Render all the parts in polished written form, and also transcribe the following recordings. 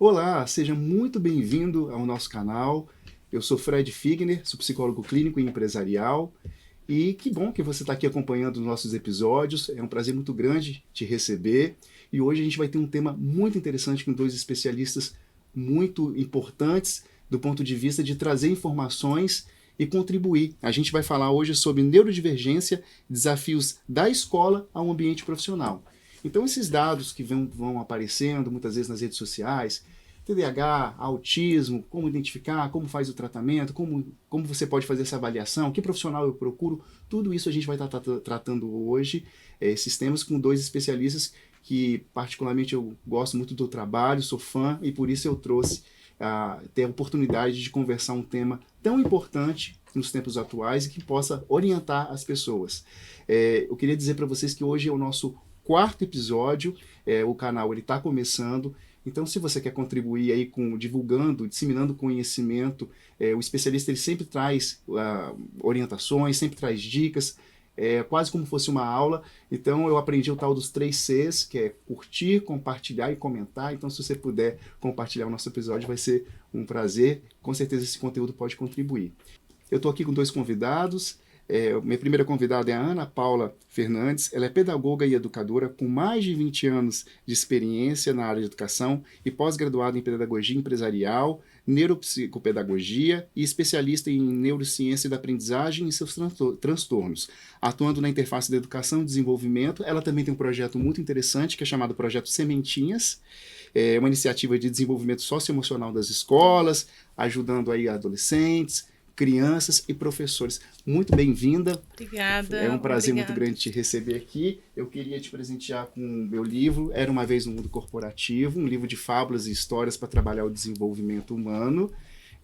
Olá, seja muito bem-vindo ao nosso canal. Eu sou Fred Figner, sou psicólogo clínico e empresarial. E que bom que você está aqui acompanhando os nossos episódios. É um prazer muito grande te receber. E hoje a gente vai ter um tema muito interessante com dois especialistas muito importantes do ponto de vista de trazer informações e contribuir. A gente vai falar hoje sobre neurodivergência, desafios da escola ao ambiente profissional. Então, esses dados que vão aparecendo muitas vezes nas redes sociais, TDAH, autismo, como identificar, como faz o tratamento, como você pode fazer essa avaliação, que profissional eu procuro, tudo isso a gente vai estar tratando hoje, esses temas com dois especialistas que particularmente eu gosto muito do trabalho, sou fã e por isso eu trouxe ter a oportunidade de conversar um tema tão importante nos tempos atuais e que possa orientar as pessoas. Eu queria dizer para vocês que hoje é o nosso quarto episódio, o canal ele está começando. Então, se você quer contribuir aí com divulgando, disseminando conhecimento, o especialista ele sempre traz orientações, sempre traz dicas, quase como fosse uma aula. Então, eu aprendi o tal dos 3 Cs, que é curtir, compartilhar e comentar. Então, se você puder compartilhar o nosso episódio, vai ser um prazer. Com certeza, esse conteúdo pode contribuir. Eu estou aqui com dois convidados. Minha primeira convidada é a Ana Paula Fernandes. Ela é pedagoga e educadora com mais de 20 anos de experiência na área de educação e pós-graduada em pedagogia empresarial, neuropsicopedagogia e especialista em neurociência da aprendizagem e seus transtornos. Atuando na interface da educação e desenvolvimento, ela também tem um projeto muito interessante que é chamado Projeto Sementinhas. É uma iniciativa de desenvolvimento socioemocional das escolas, ajudando aí adolescentes, crianças e professores. Muito bem-vinda. Obrigada. É um prazer muito Obrigada. grande te receber aqui. Eu queria te presentear com o meu livro, Era Uma Vez no Mundo Corporativo, um livro de fábulas e histórias para trabalhar o desenvolvimento humano.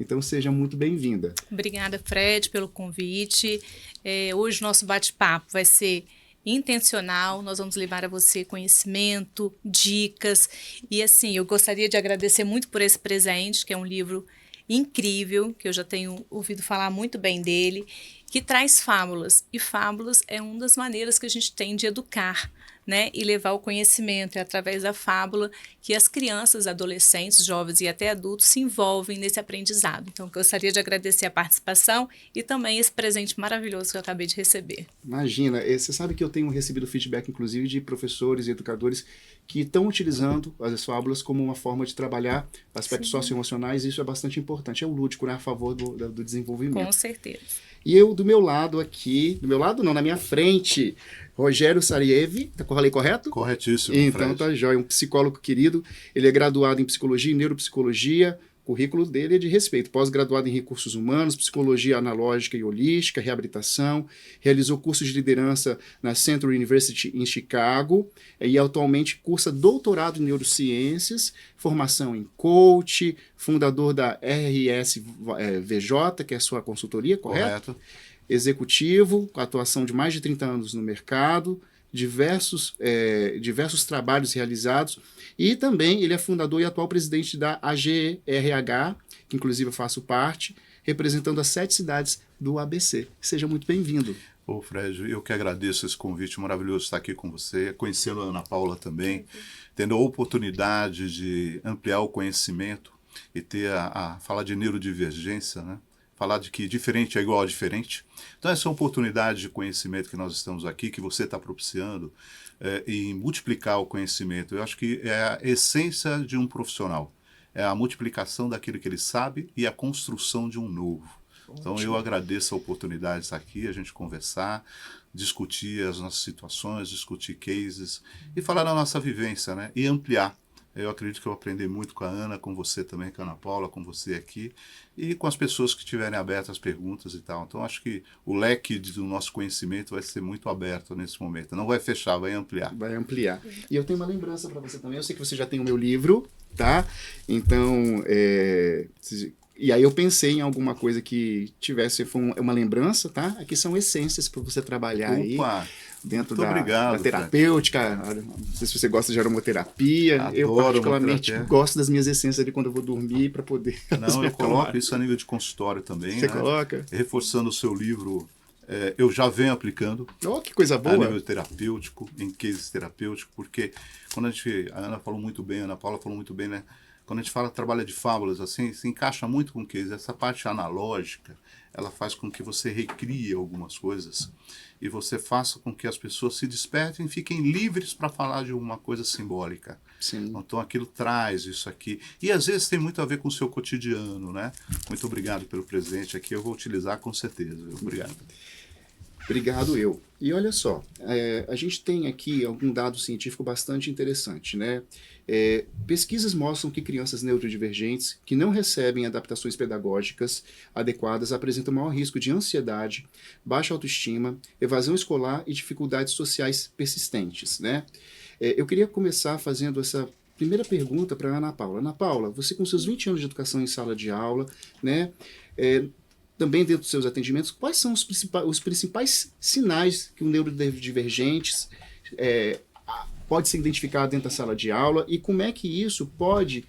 Então, seja muito bem-vinda. Obrigada, Fred, pelo convite. Hoje o nosso bate-papo vai ser intencional, nós vamos levar a você conhecimento, dicas, e assim, eu gostaria de agradecer muito por esse presente, que é um livro incrível, que eu já tenho ouvido falar muito bem dele, que traz fábulas, e fábulas é uma das maneiras que a gente tem de educar, né, e levar o conhecimento. É através da fábula que as crianças, adolescentes, jovens e até adultos se envolvem nesse aprendizado. Então, gostaria de agradecer a participação e também esse presente maravilhoso que eu acabei de receber. Imagina, você sabe que eu tenho recebido feedback, inclusive, de professores e educadores que estão utilizando as fábulas como uma forma de trabalhar aspectos socioemocionais, e isso é bastante importante. É o lúdico, né, a favor do desenvolvimento. Com certeza. E eu, do meu lado aqui, do meu lado não, na minha frente, Rogério Sarievi, falei correto? Corretíssimo, Então Fred. tá jóia, um psicólogo querido, ele é graduado em psicologia e neuropsicologia, o currículo dele é de respeito, pós-graduado em recursos humanos, psicologia analógica e holística, reabilitação, realizou cursos de liderança na Central University em Chicago e atualmente cursa doutorado em neurociências, formação em coach, fundador da RSVJ, que é a sua consultoria, correto? Executivo, com atuação de mais de 30 anos no mercado, diversos trabalhos realizados, e também ele é fundador e atual presidente da AGRH, que inclusive eu faço parte, representando as 7 cidades do ABC. Seja muito bem-vindo. Ô, Fred, eu que agradeço esse convite maravilhoso estar aqui com você, conhecendo a Ana Paula também, tendo a oportunidade de ampliar o conhecimento e ter falar de neurodivergência, né? Falar de que diferente é igual a diferente. Então, essa oportunidade de conhecimento que nós estamos aqui, que você está propiciando, em multiplicar o conhecimento, eu acho que é a essência de um profissional. É a multiplicação daquilo que ele sabe e a construção de um novo. Então, eu agradeço a oportunidade de estar aqui, a gente conversar, discutir as nossas situações, discutir cases e falar da nossa vivência, né? E ampliar. Eu acredito que eu aprendi muito com a Ana, com você também, com a Ana Paula, com você aqui, e com as pessoas que estiverem abertas às perguntas e tal. Então, acho que o leque do nosso conhecimento vai ser muito aberto nesse momento. Não vai fechar, vai ampliar. Vai ampliar. E eu tenho uma lembrança para você também. Eu sei que você já tem o meu livro, tá? Então, e aí eu pensei em alguma coisa que tivesse uma lembrança, tá? Aqui são essências para você trabalhar Opa, aí dentro muito obrigado, da terapêutica. Não sei se você gosta de aromaterapia. Adoro Eu particularmente aromaterapia. gosto das minhas essências ali quando eu vou dormir para poder... Não, eu coloco isso a nível de consultório também. Você né? coloca? Reforçando o seu livro, eu já venho aplicando Oh, que coisa a boa! nível terapêutico, em cases terapêuticos, porque quando a Ana falou muito bem, a Ana Paula falou muito bem, né? quando a gente trabalha de fábulas, assim, se encaixa muito com o que essa parte analógica, ela faz com que você recrie algumas coisas e você faça com que as pessoas se despertem e fiquem livres para falar de uma coisa simbólica. Sim. Então aquilo traz isso aqui. E às vezes tem muito a ver com o seu cotidiano, né? Muito obrigado pelo presente aqui, eu vou utilizar com certeza. Obrigado. Obrigado, eu. E olha só, a gente tem aqui algum dado científico bastante interessante, né? Pesquisas mostram que crianças neurodivergentes que não recebem adaptações pedagógicas adequadas apresentam maior risco de ansiedade, baixa autoestima, evasão escolar e dificuldades sociais persistentes, né? Eu queria começar fazendo essa primeira pergunta para a Ana Paula. Ana Paula, você com seus 20 anos de educação em sala de aula, né? Também dentro dos seus atendimentos, quais são os principais sinais que um neurodivergente pode ser identificado dentro da sala de aula e como é que isso pode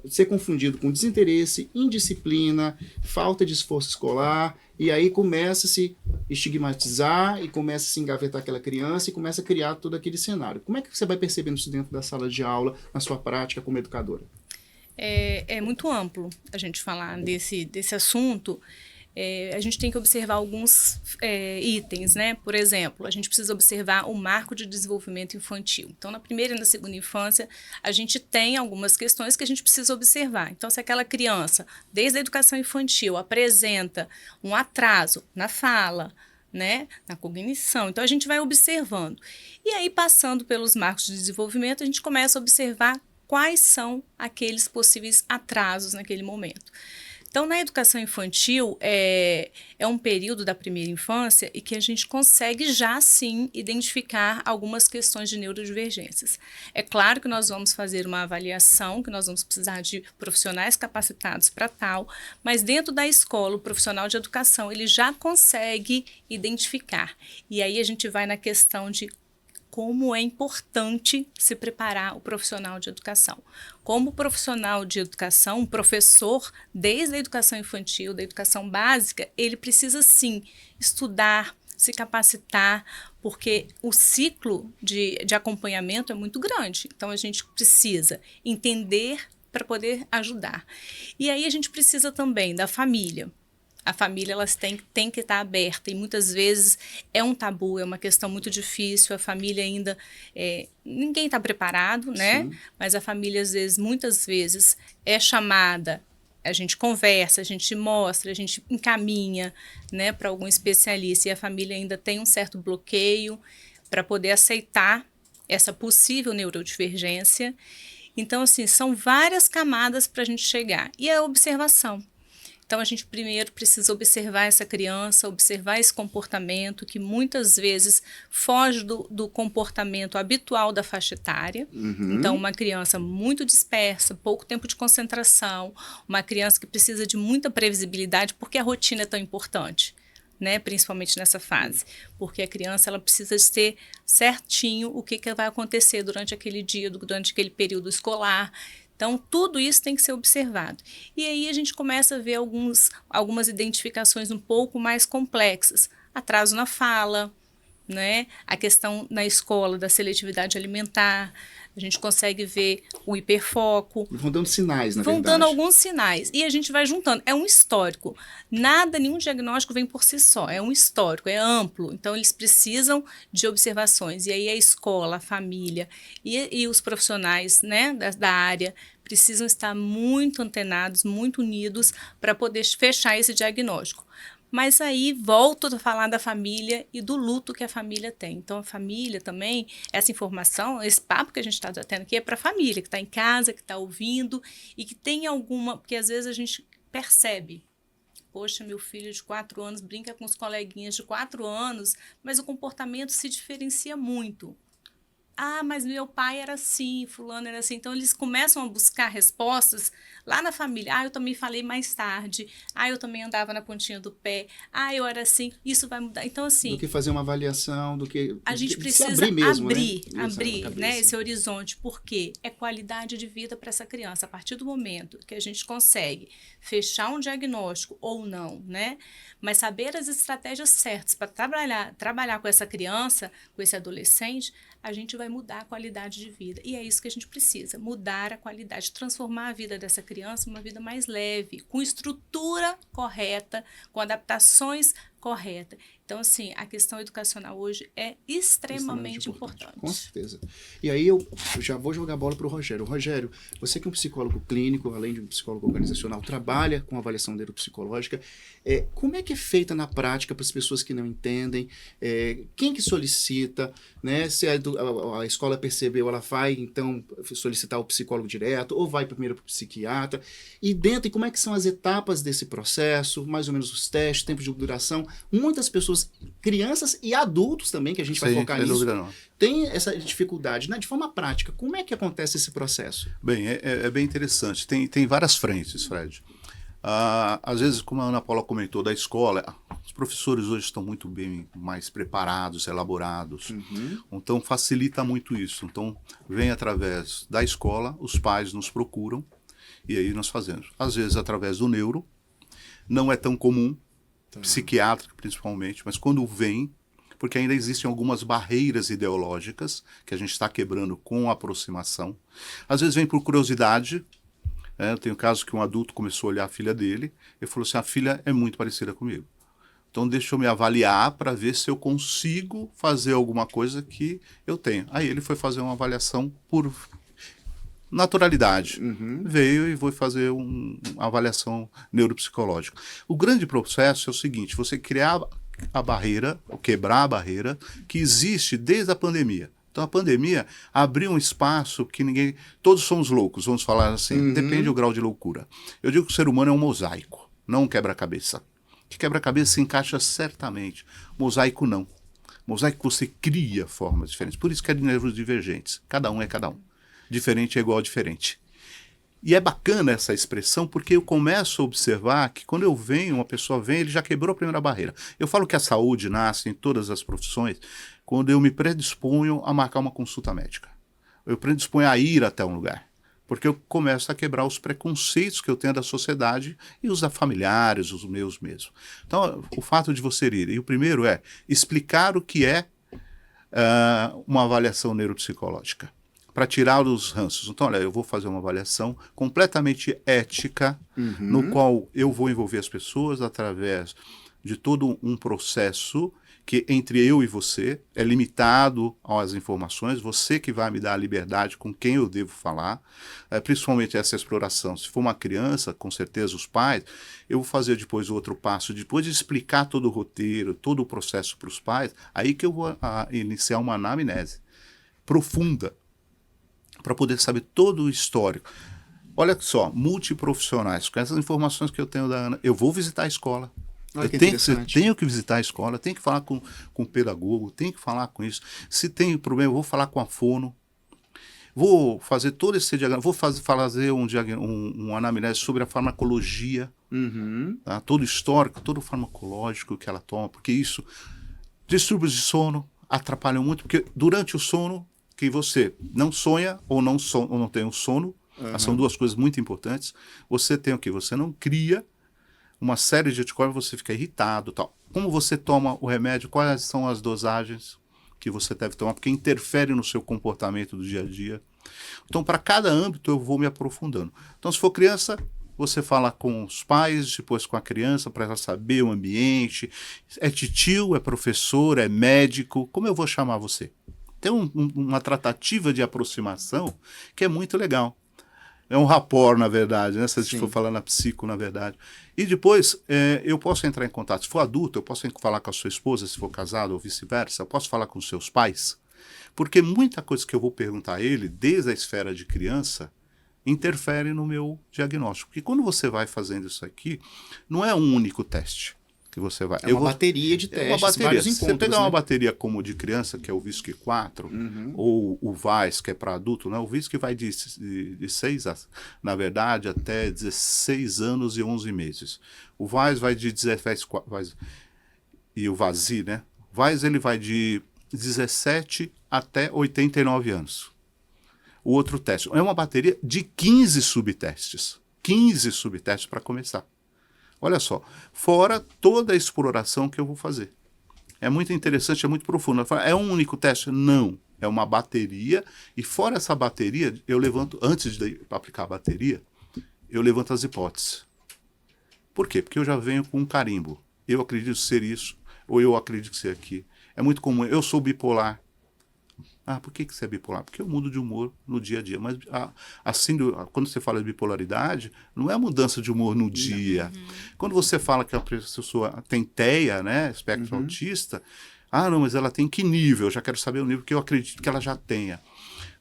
ser confundido com desinteresse, indisciplina, falta de esforço escolar, e aí começa a se estigmatizar e começa a se engavetar aquela criança e começa a criar todo aquele cenário. Como é que você vai percebendo isso dentro da sala de aula, na sua prática como educadora? É muito amplo a gente falar desse assunto. A gente tem que observar alguns itens, né? Por exemplo, a gente precisa observar o marco de desenvolvimento infantil. Então, na primeira e na segunda infância, a gente tem algumas questões que a gente precisa observar. Então, se aquela criança, desde a educação infantil, apresenta um atraso na fala, né, na cognição, então a gente vai observando. E aí, passando pelos marcos de desenvolvimento, a gente começa a observar quais são aqueles possíveis atrasos naquele momento. Então, na educação infantil, é um período da primeira infância e que a gente consegue já, sim, identificar algumas questões de neurodivergências. É claro que nós vamos fazer uma avaliação, que nós vamos precisar de profissionais capacitados para tal, mas dentro da escola, o profissional de educação, ele já consegue identificar. E aí a gente vai na questão de como é importante se preparar o profissional de educação. Como profissional de educação, um professor, desde a educação infantil, da educação básica, ele precisa sim estudar, se capacitar, porque o ciclo de acompanhamento é muito grande. Então, a gente precisa entender para poder ajudar. E aí a gente precisa também da família. A família elas tem que estar aberta e muitas vezes é um tabu, é uma questão muito difícil, a família ainda, ninguém está preparado, né? Sim. Mas a família muitas vezes é chamada, a gente conversa, a gente mostra, a gente encaminha, né, para algum especialista e a família ainda tem um certo bloqueio para poder aceitar essa possível neurodivergência. Então, assim, são várias camadas para a gente chegar. E a observação. Então, a gente primeiro precisa observar essa criança, observar esse comportamento que muitas vezes foge do comportamento habitual da faixa etária. Uhum. Então, uma criança muito dispersa, pouco tempo de concentração, uma criança que precisa de muita previsibilidade, porque a rotina é tão importante, né? Principalmente nessa fase. Porque a criança ela precisa de ter certinho o que vai acontecer durante aquele dia, durante aquele período escolar. Então, tudo isso tem que ser observado. E aí a gente começa a ver algumas identificações um pouco mais complexas. Atraso na fala, né? A questão na escola da seletividade alimentar. A gente consegue ver o hiperfoco. Vão dando sinais, na verdade. Vão dando alguns sinais. E a gente vai juntando. É um histórico. Nenhum diagnóstico vem por si só. É um histórico, é amplo. Então, eles precisam de observações. E aí a escola, a família e os profissionais, né, da área precisam estar muito antenados, muito unidos para poder fechar esse diagnóstico. Mas aí volto a falar da família e do luto que a família tem. Então, a família também, essa informação, esse papo que a gente está tendo aqui é para a família, que está em casa, que está ouvindo e que tem alguma... Porque às vezes a gente percebe, poxa, meu filho de 4 anos brinca com os coleguinhas de 4 anos, mas o comportamento se diferencia muito. Ah, mas meu pai era assim, fulano era assim. Então, eles começam a buscar respostas lá na família. Ah, eu também falei mais tarde. Ah, eu também andava na pontinha do pé. Ah, eu era assim. Isso vai mudar. Então, assim... Do que fazer uma avaliação, do que... A gente precisa abrir mesmo, abrir, né, esse horizonte. Porque é qualidade de vida para essa criança. A partir do momento que a gente consegue fechar um diagnóstico ou não, né? Mas saber as estratégias certas para trabalhar com essa criança, com esse adolescente, a gente vai vai mudar a qualidade de vida. E é isso que a gente precisa, mudar a qualidade, transformar a vida dessa criança numa vida mais leve, com estrutura correta, com adaptações corretas. Então, assim, a questão educacional hoje é extremamente importante. Com certeza. E aí eu já vou jogar a bola para o Rogério. Rogério, você que é um psicólogo clínico, além de um psicólogo organizacional, trabalha com avaliação neuropsicológica. Como é que é feita na prática para as pessoas que não entendem? Quem que solicita? Né? Se a escola percebeu, ela vai, então, solicitar o psicólogo direto ou vai primeiro para o psiquiatra? E dentro, como é que são as etapas desse processo? Mais ou menos os testes, tempo de duração. Muitas pessoas, crianças e adultos também, que a gente vai focar nisso, tem essa dificuldade, né? De forma prática. Como é que acontece esse processo? Bem, é bem interessante. Tem várias frentes, Fred. Às vezes, como a Ana Paula comentou, da escola, os professores hoje estão muito bem mais preparados, elaborados. Então, facilita muito isso. Então, vem através da escola, os pais nos procuram e aí nós fazemos. Às vezes, através do neuro, não é tão comum, psiquiátrica principalmente, mas quando vem, porque ainda existem algumas barreiras ideológicas que a gente está quebrando com a aproximação. Às vezes vem por curiosidade. Eu tenho caso que um adulto começou a olhar a filha dele e falou assim, a filha é muito parecida comigo. Então deixa eu me avaliar para ver se eu consigo fazer alguma coisa que eu tenho. Aí ele foi fazer uma avaliação por naturalidade. Veio e foi fazer uma avaliação neuropsicológica. O grande processo é o seguinte, você criar a barreira, ou quebrar a barreira, que existe desde a pandemia. Então a pandemia abriu um espaço que ninguém... Todos somos loucos, vamos falar assim, depende do grau de loucura. Eu digo que o ser humano é um mosaico, não um quebra-cabeça. Que quebra-cabeça se encaixa certamente, mosaico não. Mosaico você cria formas diferentes, por isso que é de nervos divergentes, cada um é cada um. Diferente é igual a diferente. E é bacana essa expressão porque eu começo a observar que quando eu venho, uma pessoa vem, ele já quebrou a primeira barreira. Eu falo que a saúde nasce em todas as profissões quando eu me predisponho a marcar uma consulta médica. Eu predisponho a ir até um lugar. Porque eu começo a quebrar os preconceitos que eu tenho da sociedade e os da familiares, os meus mesmo. Então, o fato de você ir. E o primeiro é explicar o que é uma avaliação neuropsicológica. Para tirar os ranços. Então, olha, eu vou fazer uma avaliação completamente ética, no qual eu vou envolver as pessoas através de todo um processo que entre eu e você é limitado às informações, você que vai me dar a liberdade com quem eu devo falar, principalmente essa exploração. Se for uma criança, com certeza os pais, eu vou fazer depois o outro passo, depois de explicar todo o roteiro, todo o processo para os pais, aí que eu vou iniciar uma anamnese profunda, para poder saber todo o histórico. Olha só, multiprofissionais, com essas informações que eu tenho da Ana, eu vou visitar a escola. Eu tenho que visitar a escola, tenho que falar com o pedagogo, tenho que falar com isso. Se tem problema, eu vou falar com a fono. Vou fazer todo esse diagnóstico, vou fazer um anamnese sobre a farmacologia, tá? Todo o histórico, todo o farmacológico que ela toma, porque isso, distúrbios de sono atrapalham muito, porque durante o sono, que você não sonha ou não tem um sono, são duas coisas muito importantes, você tem o quê? Você não cria uma série de anticorpos, você fica irritado, tal. Como você toma o remédio, quais são as dosagens que você deve tomar, porque interfere no seu comportamento do dia a dia. Então, para cada âmbito, eu vou me aprofundando. Então, se for criança, você fala com os pais, depois com a criança, para ela saber o ambiente. É titio, é professor, é médico, como eu vou chamar você? Tem uma tratativa de aproximação que é muito legal. É um rapport, na verdade, né? Se a gente for falar na psico, na verdade. E depois, eu posso entrar em contato. Se for adulto, eu posso falar com a sua esposa, se for casado ou vice-versa. Eu posso falar com os seus pais. Porque muita coisa que eu vou perguntar a ele, desde a esfera de criança, interfere no meu diagnóstico. Porque quando você vai fazendo isso aqui, não é um único teste que você vai... É uma bateria de testes, vários encontros. Se você pegar uma bateria como de criança, que é o VISC 4, ou o VAIS, que é para adulto, né? O VISC vai de 6 na verdade, até 16 anos e 11 meses. O VAIS vai de 17... E o VASI, né? O VAIS, ele vai de 17 até 89 anos. O outro teste é uma bateria de 15 subtestes. 15 subtestes para começar. Olha só, fora toda a exploração que eu vou fazer. É muito interessante, é muito profundo. É um único teste? Não. É uma bateria, e fora essa bateria, eu levanto, antes de aplicar a bateria, eu levanto as hipóteses. Por quê? Porque eu já venho com um carimbo. Eu acredito ser isso, ou eu acredito ser aqui. É muito comum, eu sou bipolar. Ah, por que você é bipolar? Porque eu mudo de humor no dia a dia. Mas assim, quando você fala de bipolaridade, não é a mudança de humor no dia. Quando você fala que a pessoa tem TEA, né, espectro autista, não, mas ela tem que nível? Eu já quero saber o nível que eu acredito que ela já tenha.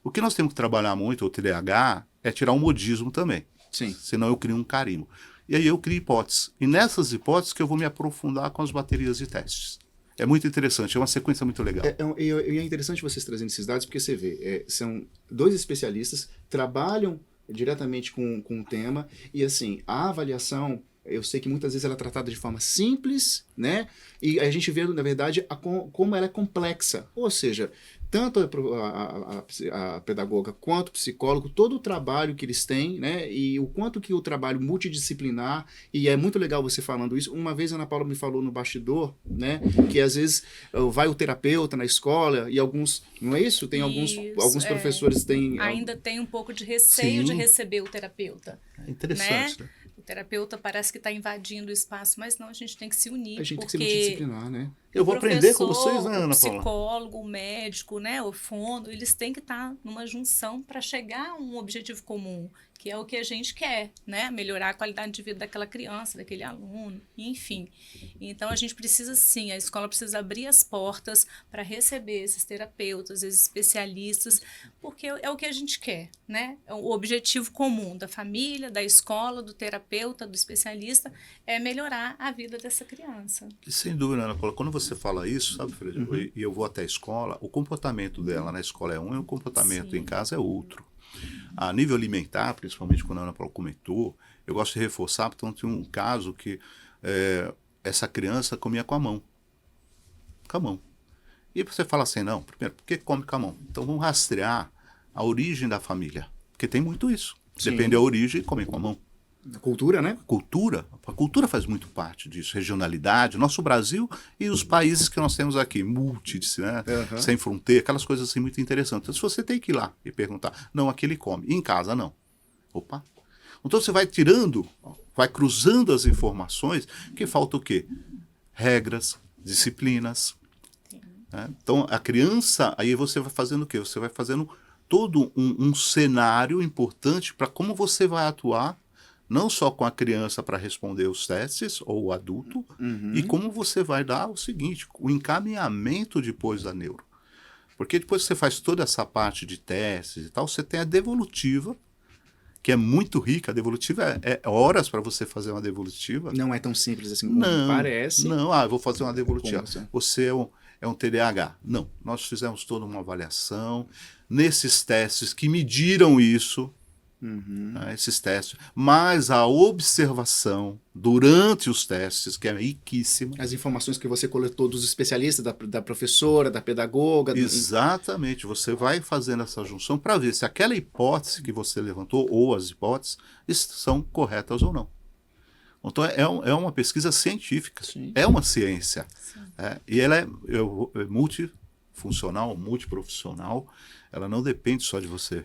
O que nós temos que trabalhar muito, o TDAH, é tirar o modismo também. Sim. Senão eu crio um carimbo. E aí eu crio hipóteses. E nessas hipóteses que eu vou me aprofundar com as baterias de testes. É muito interessante, é uma sequência muito legal. E é interessante vocês trazendo esses dados, porque você vê, são 2 especialistas, trabalham diretamente com o tema, e assim, a avaliação, eu sei que muitas vezes ela é tratada de forma simples, né? E a gente vê, na verdade, como ela é complexa. Ou seja, tanto a pedagoga quanto o psicólogo, todo o trabalho que eles têm, né? E o quanto que o trabalho multidisciplinar, e é muito legal você falando isso. Uma vez a Ana Paula me falou no bastidor, né? Que às vezes vai o terapeuta na escola e alguns, não é isso? Tem alguns professores têm... Ainda tem um pouco de receio de receber o terapeuta. É interessante, né? O terapeuta parece que está invadindo o espaço, mas não, a gente tem que se unir. A gente tem que ser multidisciplinar, né? Eu vou aprender com vocês, né, Ana Paula? O psicólogo, o médico, né, o fono, eles têm que estar numa junção para chegar a um objetivo comum, que é o que a gente quer, né? Melhorar a qualidade de vida daquela criança, daquele aluno, enfim. Então, a gente precisa sim, a escola precisa abrir as portas para receber esses terapeutas, esses especialistas, porque é o que a gente quer, né? O objetivo comum da família, da escola, do terapeuta, do especialista, é melhorar a vida dessa criança. E sem dúvida, Ana Paula, quando você fala isso, sabe, Fred, e eu vou até a escola, o comportamento dela na escola é um e o comportamento em casa é outro. A nível alimentar, principalmente quando a Ana Paula comentou, eu gosto de reforçar, porque tinha um caso que essa criança comia com a mão. Com a mão. E você fala assim, não, primeiro, por que come com a mão? Então vamos rastrear a origem da família. Porque tem muito isso. Sim. Depende da origem, come com a mão. A cultura, né? A cultura faz muito parte disso, regionalidade, nosso Brasil e os países que nós temos aqui, né? Sem fronteira, aquelas coisas assim muito interessantes. Então, se você tem que ir lá e perguntar, não, aqui ele come, e em casa não. Opa! Então você vai tirando, vai cruzando as informações, que falta o quê? Regras, disciplinas. Né? Então a criança, aí você vai fazendo o quê? Você vai fazendo todo um cenário importante para como você vai atuar não só com a criança para responder os testes, ou o adulto, e como você vai dar o seguinte, o encaminhamento depois da neuro. Porque depois que você faz toda essa parte de testes e tal, você tem a devolutiva, que é muito rica. A devolutiva é horas para você fazer uma devolutiva. Não é tão simples assim como parece. Não, eu vou fazer uma devolutiva. Você é um TDAH. Não, nós fizemos toda uma avaliação, nesses testes que mediram isso, esses testes, mas a observação durante os testes, que é riquíssima. As informações que você coletou dos especialistas, da professora, da pedagoga. Exatamente, você vai fazendo essa junção para ver se aquela hipótese que você levantou, ou as hipóteses, são corretas ou não. Então é uma pesquisa científica, Sim. É uma ciência. E ela é multifuncional, multiprofissional, ela não depende só de você.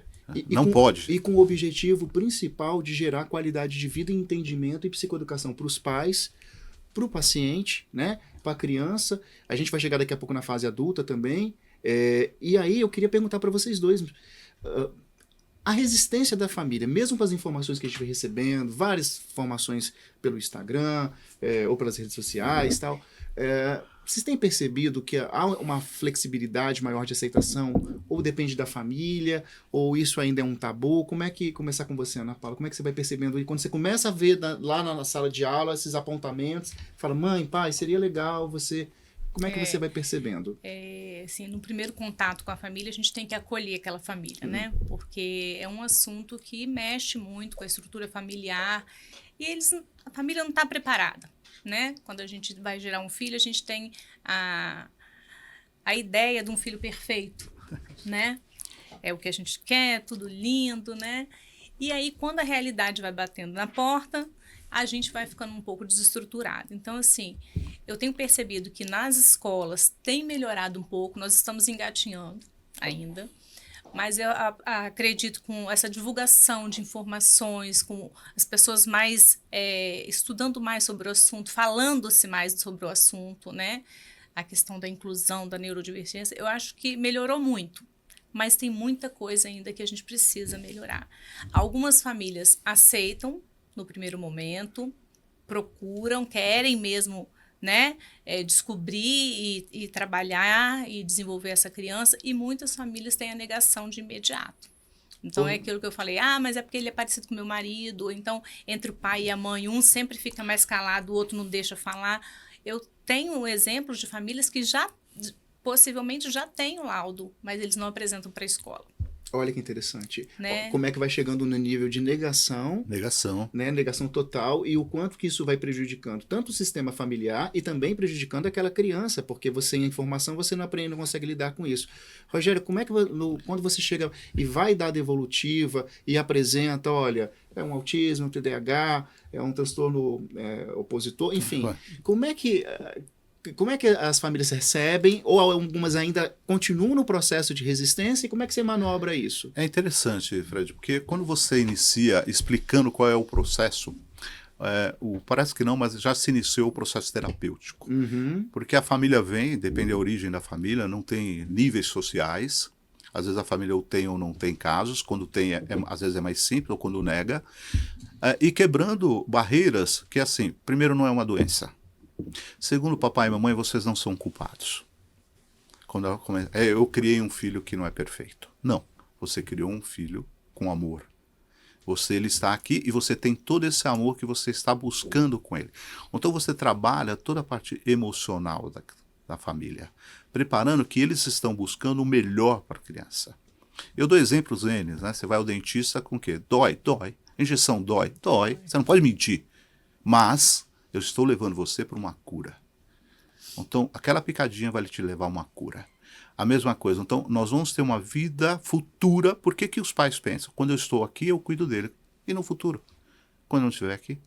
Pode. E com o objetivo principal de gerar qualidade de vida, entendimento e psicoeducação para os pais, para o paciente, né, para a criança. A gente vai chegar daqui a pouco na fase adulta também. E aí eu queria perguntar para vocês dois, a resistência da família, mesmo com as informações que a gente vai recebendo, várias informações pelo Instagram ou pelas redes sociais e tal, vocês têm percebido que há uma flexibilidade maior de aceitação, ou depende da família, ou isso ainda é um tabu? Como é que, começar com você, Ana Paula, como é que você vai percebendo? E quando você começa a ver lá na sala de aula esses apontamentos, fala, mãe, pai, seria legal você... Como é que você vai percebendo? Assim, no primeiro contato com a família, a gente tem que acolher aquela família, né? Porque é um assunto que mexe muito com a estrutura familiar e a família não está preparada, né? Quando a gente vai gerar um filho, a gente tem a ideia de um filho perfeito, né? É o que a gente quer, tudo lindo, né? E aí, quando a realidade vai batendo na porta, a gente vai ficando um pouco desestruturado. Então, assim, eu tenho percebido que nas escolas tem melhorado um pouco, nós estamos engatinhando. ainda. Mas eu acredito com essa divulgação de informações, com as pessoas mais estudando mais sobre o assunto, falando-se mais sobre o assunto, né? A questão da inclusão, da neurodivergência, eu acho que melhorou muito. Mas tem muita coisa ainda que a gente precisa melhorar. Algumas famílias aceitam no primeiro momento, procuram, querem mesmo, né, descobrir e trabalhar e desenvolver essa criança, e muitas famílias têm a negação de imediato. Então, é aquilo que eu falei, mas é porque ele é parecido com meu marido, ou então, entre o pai e a mãe, um sempre fica mais calado, o outro não deixa falar. Eu tenho exemplos de famílias que possivelmente já têm o laudo, mas eles não apresentam para a escola. Olha que interessante. Né? Como é que vai chegando no nível de negação. Negação. Né? Negação total, e o quanto que isso vai prejudicando tanto o sistema familiar e também prejudicando aquela criança, porque você, em informação, você não aprende, não consegue lidar com isso. Rogério, como é que quando você chega e vai dar a devolutiva e apresenta, olha, é um autismo, um TDAH, é um transtorno opositor, enfim, como é que as famílias recebem, ou algumas ainda continuam no processo de resistência, e como é que você manobra isso? É interessante, Fred, porque quando você inicia explicando qual é o processo, parece que não, mas já se iniciou o processo terapêutico. Uhum. Porque a família vem, depende da origem da família, não tem níveis sociais, às vezes a família ou tem ou não tem casos, quando tem, às vezes é mais simples, ou quando nega, e quebrando barreiras que, assim, primeiro não é uma doença. Segundo papai e mamãe, vocês não são culpados. Quando eu criei um filho que não é perfeito. Não, você criou um filho com amor. Ele está aqui e você tem todo esse amor que você está buscando com ele. Então você trabalha toda a parte emocional da família, preparando que eles estão buscando o melhor para a criança. Eu dou exemplos N, né? Você vai ao dentista com o quê? Dói. Injeção dói. Você não pode mentir. Mas eu estou levando você para uma cura. Então, aquela picadinha vai te levar a uma cura. A mesma coisa. Então, nós vamos ter uma vida futura. Por que os pais pensam? Quando eu estou aqui, eu cuido dele. E no futuro? Quando eu não estiver aqui?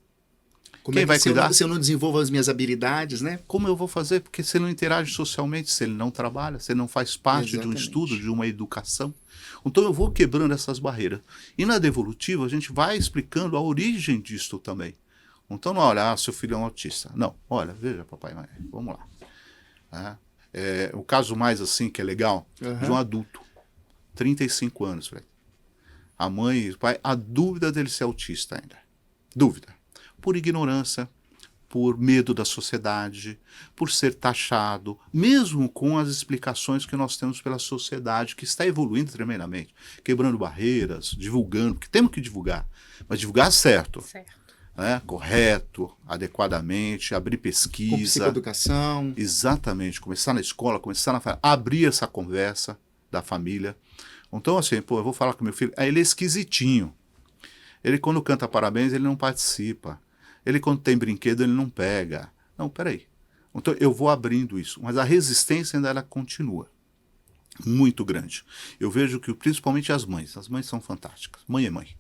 Quem vai cuidar? Se eu não desenvolvo as minhas habilidades, né? Como eu vou fazer? Porque se ele não interage socialmente, se ele não trabalha, se ele não faz parte de um estudo, de uma educação. Então, eu vou quebrando essas barreiras. E na devolutiva, a gente vai explicando a origem disso também. Então não olha, seu filho é um autista. Não, olha, veja, papai e mãe, vamos lá. O caso mais assim, que é legal, de um adulto, 35 anos, velho. A mãe e o pai, a dúvida dele ser autista ainda. Dúvida. Por ignorância, por medo da sociedade, por ser taxado, mesmo com as explicações que nós temos pela sociedade, que está evoluindo tremendamente, quebrando barreiras, divulgando, porque temos que divulgar, mas divulgar certo. Correto, adequadamente, abrir pesquisa. Com psicoeducação. Exatamente, começar na escola, abrir essa conversa da família. Então, assim, eu vou falar com meu filho, ele é esquisitinho. Ele, quando canta parabéns, ele não participa. Ele, quando tem brinquedo, ele não pega. Não, peraí. Então, eu vou abrindo isso. Mas a resistência ainda ela continua. Muito grande. Eu vejo que, principalmente as mães são fantásticas. Mãe é mãe.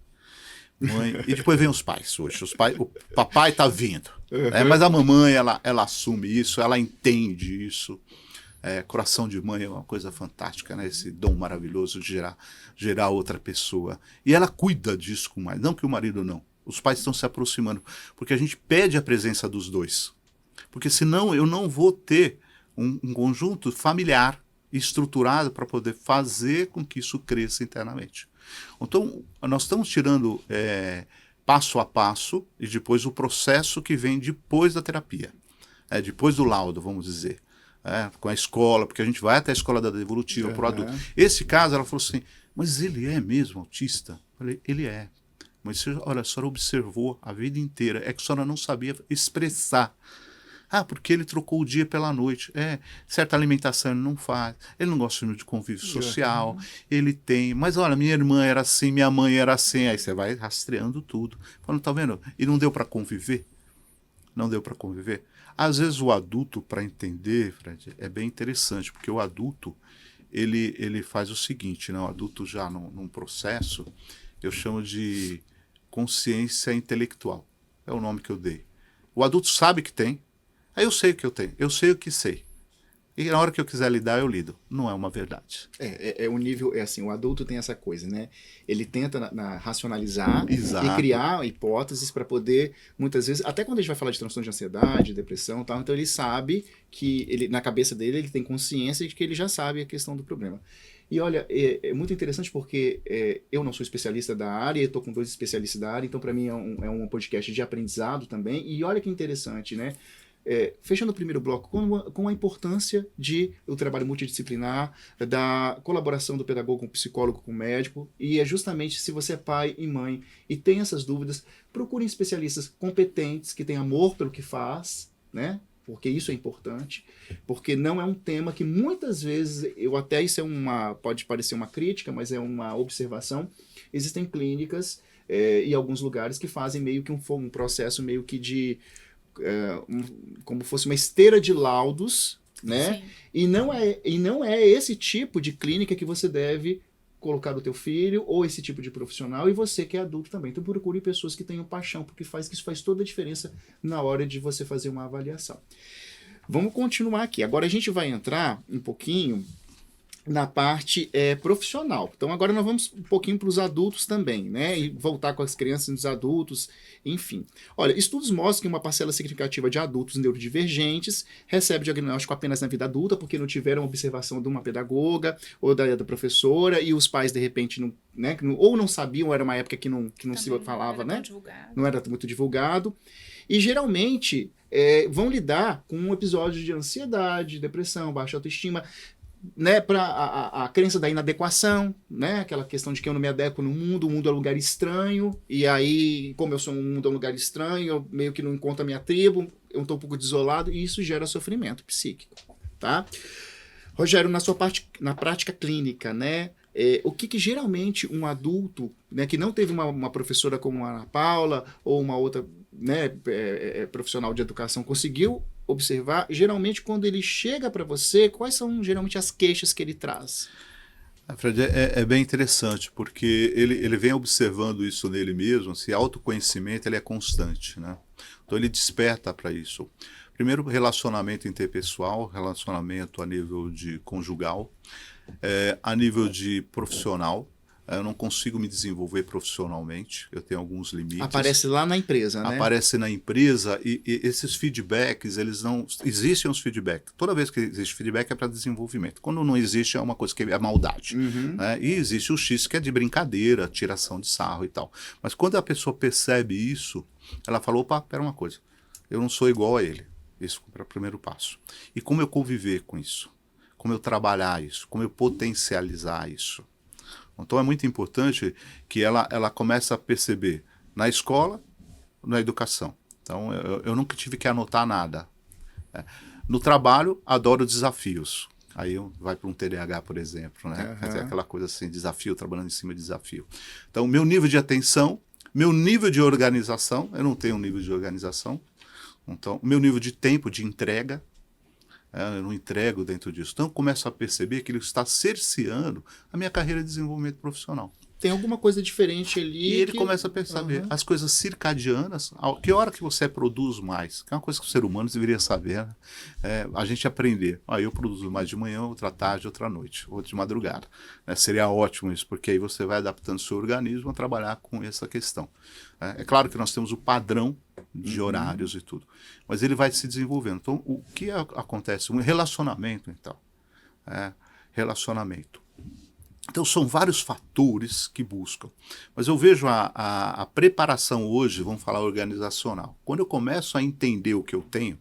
E depois vem os pais hoje. O papai está vindo. Mas a mamãe, ela assume isso, ela entende isso. Coração de mãe é uma coisa fantástica, né? Esse dom maravilhoso de gerar outra pessoa. E ela cuida disso com mais. Não que o marido não. Os pais estão se aproximando. Porque a gente pede a presença dos dois. Porque senão eu não vou ter um conjunto familiar estruturado para poder fazer com que isso cresça internamente. Então, nós estamos tirando passo a passo e depois o processo que vem depois da terapia. Depois do laudo, vamos dizer. Com a escola, porque a gente vai até a escola da devolutiva para o adulto. Esse caso, ela falou assim, mas ele é mesmo autista? Eu falei, ele é. Mas, olha, a senhora observou a vida inteira, é que a senhora não sabia expressar. Porque ele trocou o dia pela noite. Certa alimentação ele não faz. Ele não gosta de convívio social. Ele tem. Mas olha, minha irmã era assim, minha mãe era assim. Aí você vai rastreando tudo. Falando, tá vendo? E não deu para conviver? Não deu para conviver? Às vezes o adulto, para entender, Fred, é bem interessante, porque o adulto, ele faz o seguinte, né? O adulto já num processo, eu chamo de consciência intelectual. É o nome que eu dei. O adulto sabe que tem. Aí eu sei o que eu tenho, eu sei o que sei. E na hora que eu quiser lidar, eu lido. Não é uma verdade. É o nível, é assim, o adulto tem essa coisa, né? Ele tenta racionalizar Exato. e criar hipóteses para poder, muitas vezes, até quando a gente vai falar de transtorno de ansiedade, depressão e tal, então ele sabe que, na cabeça dele, ele tem consciência de que ele já sabe a questão do problema. E olha, é muito interessante porque eu não sou especialista da área, estou com 2 especialistas da área, então para mim é um podcast de aprendizado também. E olha que interessante, né? Fechando o primeiro bloco, com a importância do trabalho multidisciplinar, da colaboração do pedagogo com o psicólogo, com o médico, e é justamente se você é pai e mãe e tem essas dúvidas, procurem especialistas competentes, que têm amor pelo que faz, né? Porque isso é importante, porque não é um tema que muitas vezes, isso pode parecer uma crítica, mas é uma observação, existem clínicas e alguns lugares que fazem meio que um processo meio que de como fosse uma esteira de laudos, né? E não é esse tipo de clínica que você deve colocar o teu filho ou esse tipo de profissional, e você que é adulto também. Então procure pessoas que tenham paixão, porque isso faz toda a diferença na hora de você fazer uma avaliação. Vamos continuar aqui. Agora a gente vai entrar um pouquinho na parte profissional. Então agora nós vamos um pouquinho para os adultos também, né? E voltar com as crianças e os adultos, enfim. Olha, estudos mostram que uma parcela significativa de adultos neurodivergentes recebe diagnóstico apenas na vida adulta, porque não tiveram observação de uma pedagoga ou da professora, e os pais, de repente, ou não sabiam, era uma época que não se falava, né? Não era muito divulgado. E geralmente vão lidar com um episódio de ansiedade, depressão, baixa autoestima, né, para a crença da inadequação, né, aquela questão de que eu não me adequo no mundo, o mundo é um lugar estranho, e aí, como o mundo é um lugar estranho, eu meio que não encontro a minha tribo, eu estou um pouco desolado, e isso gera sofrimento psíquico, tá? Rogério, na prática clínica, né, o que geralmente um adulto, né, que não teve uma professora como a Ana Paula, ou uma outra, né, profissional de educação conseguiu observar, geralmente quando ele chega para você, quais são geralmente as queixas que ele traz? Fred, é bem interessante, porque ele vem observando isso nele mesmo, esse autoconhecimento ele é constante, né? Então ele desperta para isso. Primeiro, relacionamento interpessoal, relacionamento a nível de conjugal, a nível de profissional. Eu não consigo me desenvolver profissionalmente, eu tenho alguns limites. Aparece lá na empresa, né? Aparece na empresa e esses feedbacks, eles não... Existem os feedbacks. Toda vez que existe feedback é para desenvolvimento. Quando não existe é uma coisa que é maldade. Uhum. Né? E existe o X que é de brincadeira, tiração de sarro e tal. Mas quando a pessoa percebe isso, ela fala, opa, pera uma coisa, eu não sou igual a ele. Isso é o primeiro passo. E como eu conviver com isso? Como eu trabalhar isso? Como eu potencializar isso? Então é muito importante que ela comece a perceber na escola, na educação. Então eu nunca tive que anotar nada. No trabalho, adoro desafios. Aí vai para um TDAH, por exemplo, né? Uhum. Aquela coisa assim, desafio, trabalhando em cima de desafio. Então meu nível de atenção, meu nível de organização, eu não tenho um nível de organização. Então meu nível de tempo de entrega, eu não entrego dentro disso. Então eu começo a perceber que ele está cerceando a minha carreira de desenvolvimento profissional. Tem alguma coisa diferente ali. E ele começa a perceber as coisas circadianas, que hora que você produz mais, que é uma coisa que o ser humano deveria saber, né? A gente aprender. Eu produzo mais de manhã, outra tarde, outra noite, outra de madrugada. Seria ótimo isso, porque aí você vai adaptando o seu organismo a trabalhar com essa questão. É claro que nós temos o padrão de horários e tudo, mas ele vai se desenvolvendo. Então, o que acontece? Um relacionamento, então. Relacionamento. Então, são vários fatores que buscam. Mas eu vejo a preparação hoje, vamos falar organizacional. Quando eu começo a entender o que eu tenho,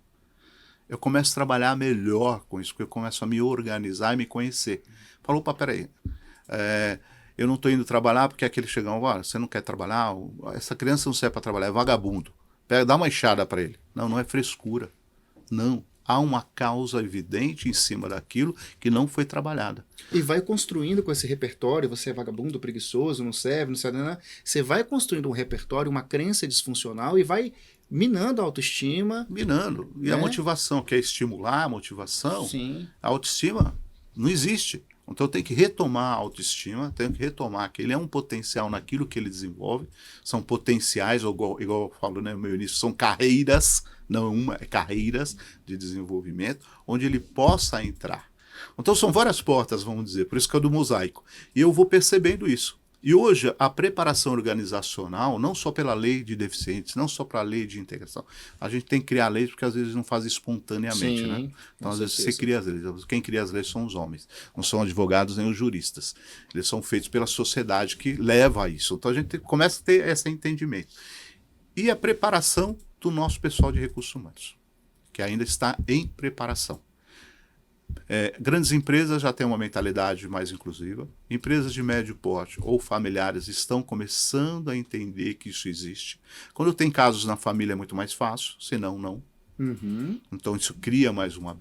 eu começo a trabalhar melhor com isso, porque eu começo a me organizar e me conhecer. Falou, opa, peraí, eu não estou indo trabalhar porque aquele chegam, você não quer trabalhar? Essa criança não serve para trabalhar, é vagabundo. Dá uma enxada para ele. Não é frescura. Não. Há uma causa evidente em cima daquilo que não foi trabalhada. E vai construindo com esse repertório, você é vagabundo, preguiçoso, não serve, não serve nada. Você vai construindo um repertório, uma crença disfuncional e vai minando a autoestima. Minando. E a motivação, que é estimular a motivação, Sim. a autoestima não existe. Então, eu tenho que retomar a autoestima, tenho que retomar que ele é um potencial naquilo que ele desenvolve, são potenciais, igual eu falo no meu início, são carreiras, não é carreiras de desenvolvimento, onde ele possa entrar. Então, são várias portas, vamos dizer, por isso que é do mosaico. E eu vou percebendo isso. E hoje, a preparação organizacional, não só pela lei de deficientes, não só para a lei de integração, a gente tem que criar leis porque às vezes não faz espontaneamente, Sim, né? Então, às vezes certeza. você cria as leis. Quem cria as leis são os homens, não são advogados nem os juristas. Eles são feitos pela sociedade que leva a isso. Então, a gente começa a ter esse entendimento. E a preparação do nosso pessoal de recursos humanos, que ainda está em preparação. Grandes empresas já têm uma mentalidade mais inclusiva. Empresas de médio porte ou familiares estão começando a entender que isso existe. Quando tem casos na família é muito mais fácil, senão não. Uhum. Então isso cria mais uma...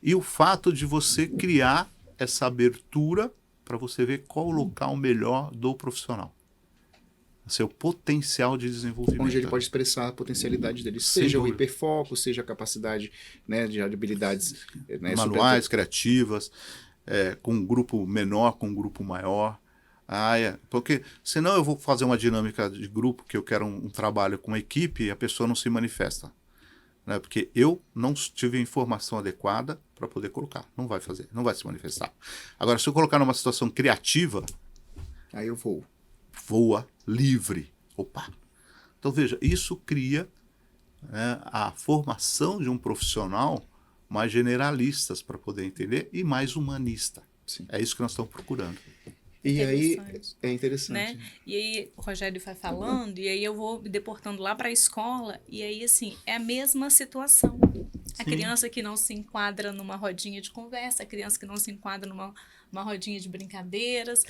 E o fato de você criar essa abertura para você ver qual o local melhor do profissional. Seu potencial de desenvolvimento. Onde ele pode expressar a potencialidade dele, Sem seja o dúvida. hiperfoco, seja a capacidade, né, de habilidades, né, Manuais, criativas, com um grupo menor, com um grupo maior. Porque senão eu vou fazer uma dinâmica de grupo que eu quero um trabalho com equipe e a pessoa não se manifesta. Né? Porque eu não tive a informação adequada para poder colocar. Não vai fazer, não vai se manifestar. Agora, se eu colocar numa situação criativa, Aí eu vou. voa livre. Opa! Então, veja, isso cria, né, a formação de um profissional mais generalistas para poder entender e mais humanista. Sim. É isso que nós estamos procurando. E aí Interessante. é interessante. Né? E aí o Rogério vai falando, e aí eu vou me deportando lá para a escola, e aí assim, é a mesma situação. A criança que não se enquadra numa rodinha de conversa, a criança que não se enquadra numa rodinha de brincadeiras,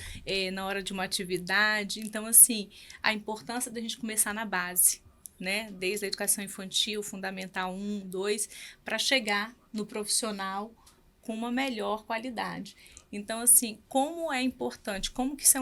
na hora de uma atividade. Então, assim, a importância da gente começar na base, né? Desde a educação infantil, fundamental 1, 2, para chegar no profissional com uma melhor qualidade. Então, assim, como é importante, como que isso é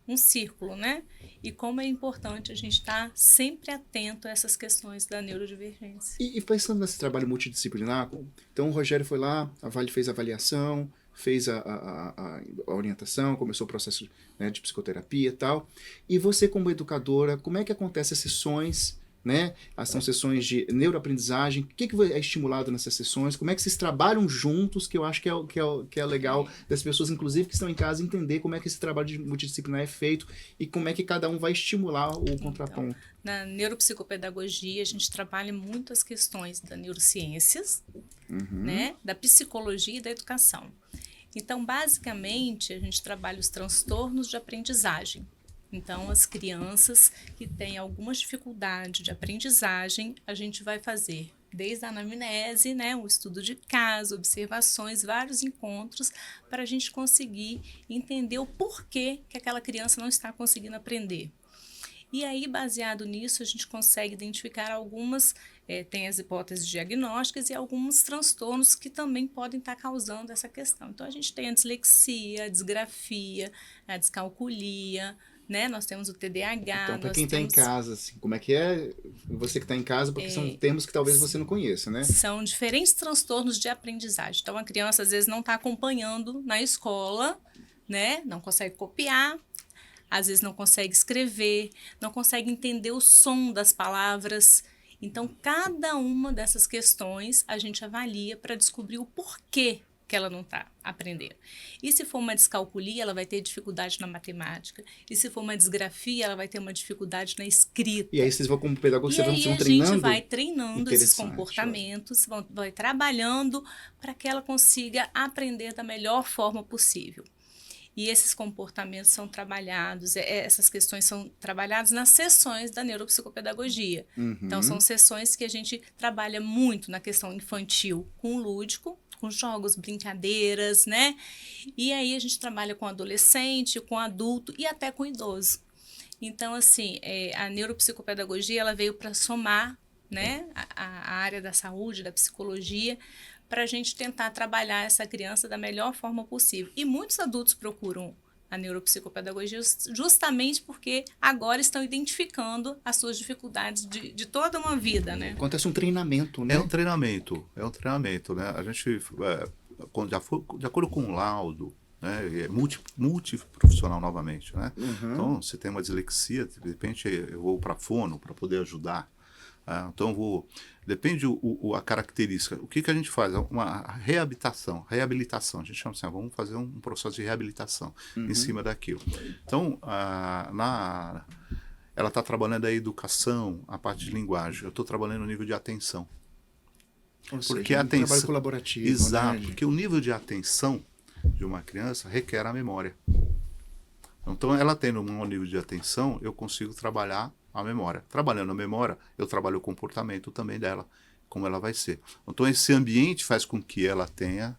um círculo, né? E como é importante a gente estar sempre atento a essas questões da neurodivergência. E pensando nesse trabalho multidisciplinar, então o Rogério foi lá, fez a avaliação, fez a orientação, começou o processo, né, de psicoterapia e tal. E você, como educadora, como é que acontecem as sessões, né? São sessões de neuroaprendizagem. O que é estimulado nessas sessões? Como é que vocês trabalham juntos? Que eu acho que é legal das pessoas, inclusive, que estão em casa, entender como é que esse trabalho multidisciplinar é feito e como é que cada um vai estimular o contraponto. Na neuropsicopedagogia, a gente trabalha muito as questões da neurociências, né? Da psicologia e da educação. Então, basicamente, a gente trabalha os transtornos de aprendizagem. Então, as crianças que têm alguma dificuldade de aprendizagem, a gente vai fazer desde a anamnese, né, um estudo de caso, observações, vários encontros, para a gente conseguir entender o porquê que aquela criança não está conseguindo aprender. E aí, baseado nisso, a gente consegue identificar algumas, tem as hipóteses diagnósticas e alguns transtornos que também podem estar causando essa questão. Então, a gente tem a dislexia, a disgrafia, a descalculia, né? Nós temos o TDAH. Então, para quem está em casa, assim, como é que é? Você que está em casa, porque são termos que talvez você não conheça, né? São diferentes transtornos de aprendizagem. Então, a criança, às vezes, não está acompanhando na escola, né? Não consegue copiar, às vezes não consegue escrever, não consegue entender o som das palavras. Então, cada uma dessas questões a gente avalia para descobrir o porquê que ela não está aprendendo. E se for uma descalculia, ela vai ter dificuldade na matemática. E se for uma disgrafia, ela vai ter uma dificuldade na escrita. E aí vocês vão, como pedagogo, vocês vão a treinando? gente vai treinando esses Interessante, comportamentos, vai trabalhando para que ela consiga aprender da melhor forma possível. E esses comportamentos são trabalhados, essas questões são trabalhadas nas sessões da neuropsicopedagogia. Então, são sessões que a gente trabalha muito na questão infantil com o lúdico, com jogos, brincadeiras, né? E aí a gente trabalha com adolescente, com adulto e até com idoso. Então, assim, a neuropsicopedagogia, ela veio para somar, né, a área da saúde, da psicologia, para a gente tentar trabalhar essa criança da melhor forma possível. E muitos adultos procuram a neuropsicopedagogia justamente porque agora estão identificando as suas dificuldades de toda uma vida, né? Acontece um treinamento, né? É um treinamento, né? A gente de acordo com o laudo, né, é multiprofissional novamente, né? Então, você tem uma dislexia, de repente eu vou para fono para poder ajudar. Então, depende a característica. O que a gente faz? Uma reabilitação. A gente chama assim, vamos fazer um processo de reabilitação em cima daquilo. Então, ela está trabalhando a educação, a parte de linguagem. Eu estou trabalhando no nível de atenção. Ou seja, Porque a um trabalho atenção, colaborativo. exato, Né? porque o nível de atenção de uma criança requer a memória. Então, ela tendo um maior nível de atenção, eu consigo trabalhar a memória. Trabalhando a memória, eu trabalho o comportamento também dela, como ela vai ser. Então, esse ambiente faz com que ela tenha...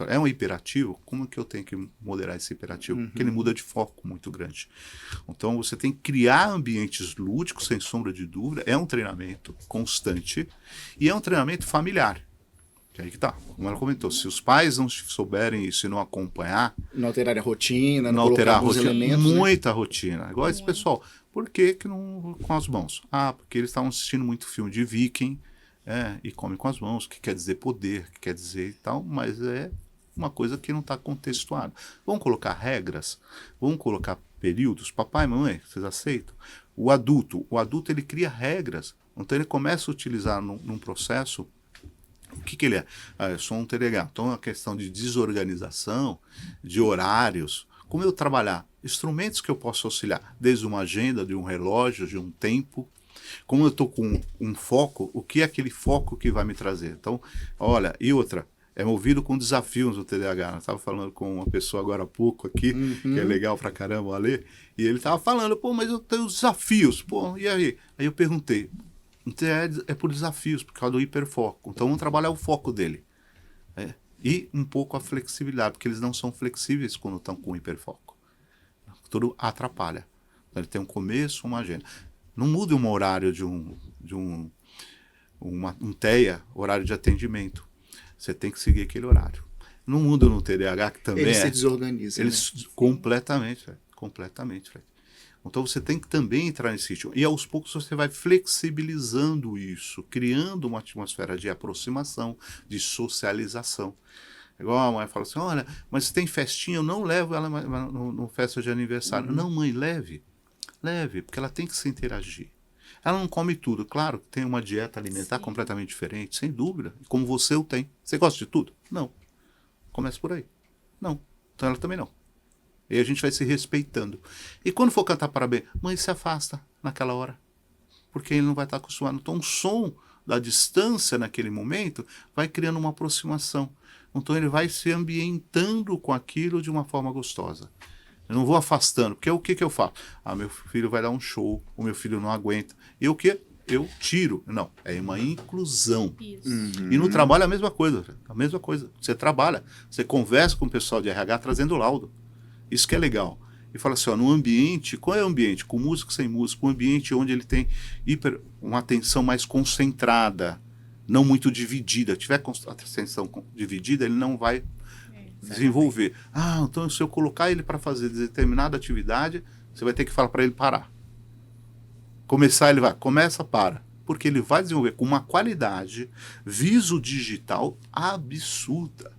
É um hiperativo? Como é que eu tenho que moderar esse hiperativo? Porque ele muda de foco muito grande. Então, você tem que criar ambientes lúdicos, sem sombra de dúvida. É um treinamento constante e é um treinamento familiar. Que aí que tá, como ela comentou, se os pais não souberem isso e não acompanhar... Não alterar a rotina, não alterar a rotina, elementos, muita rotina. Igual esse pessoal, por que não com as mãos? Porque eles estavam assistindo muito filme de Viking, e come com as mãos, que quer dizer poder, que quer dizer e tal, mas é uma coisa que não está contextuada. Vamos colocar regras, vamos colocar períodos, papai e mamãe, vocês aceitam? O adulto ele cria regras, então ele começa a utilizar num processo. O que ele é? Eu sou um TDAH. Então, a questão de desorganização, de horários, como eu trabalhar, instrumentos que eu posso auxiliar, desde uma agenda, de um relógio, de um tempo, como eu estou com um foco, o que é aquele foco que vai me trazer? Então, olha, e outra, é movido com desafios no TDAH. Eu estava falando com uma pessoa agora há pouco aqui, que é legal pra caramba, o Ale, e ele estava falando, mas eu tenho desafios, e aí? Aí eu perguntei, é por desafios, por causa do hiperfoco. Então, vamos trabalhar o foco dele. E um pouco a flexibilidade, porque eles não são flexíveis quando estão com hiperfoco. Tudo atrapalha. Então, ele tem um começo, uma agenda. Não muda um horário de um TEA, horário de atendimento. Você tem que seguir aquele horário. Não muda no TDAH, que também ele se desorganiza. Completamente, completamente. Então você tem que também entrar nesse ritmo. E aos poucos você vai flexibilizando isso, criando uma atmosfera de aproximação, de socialização. Igual a mãe fala assim, olha, mas tem festinha, eu não levo ela no festa de aniversário. Não, mãe, leve, porque ela tem que se interagir. Ela não come tudo, claro, tem uma dieta alimentar completamente diferente, sem dúvida, como você o tem. Você gosta de tudo? Não. Começa por aí. Não. Então ela também não. E a gente vai se respeitando. E quando for cantar parabéns, mãe, se afasta naquela hora. Porque ele não vai estar acostumado. Então o som da distância naquele momento vai criando uma aproximação. Então ele vai se ambientando com aquilo de uma forma gostosa. Eu não vou afastando, porque o que eu faço? Meu filho vai dar um show, o meu filho não aguenta. E o quê? Eu tiro. Não, é uma inclusão. Isso. E no trabalho é a mesma coisa. A mesma coisa. Você trabalha, você conversa com o pessoal de RH trazendo laudo. Isso que é legal. E fala assim, no ambiente, qual é o ambiente? Com músico, sem músico, um ambiente onde ele tem uma atenção mais concentrada, não muito dividida. Se tiver atenção dividida, ele não vai desenvolver. Então se eu colocar ele para fazer determinada atividade, você vai ter que falar para ele parar. Começar, ele vai, começa, para. Porque ele vai desenvolver com uma qualidade viso-digital absurda.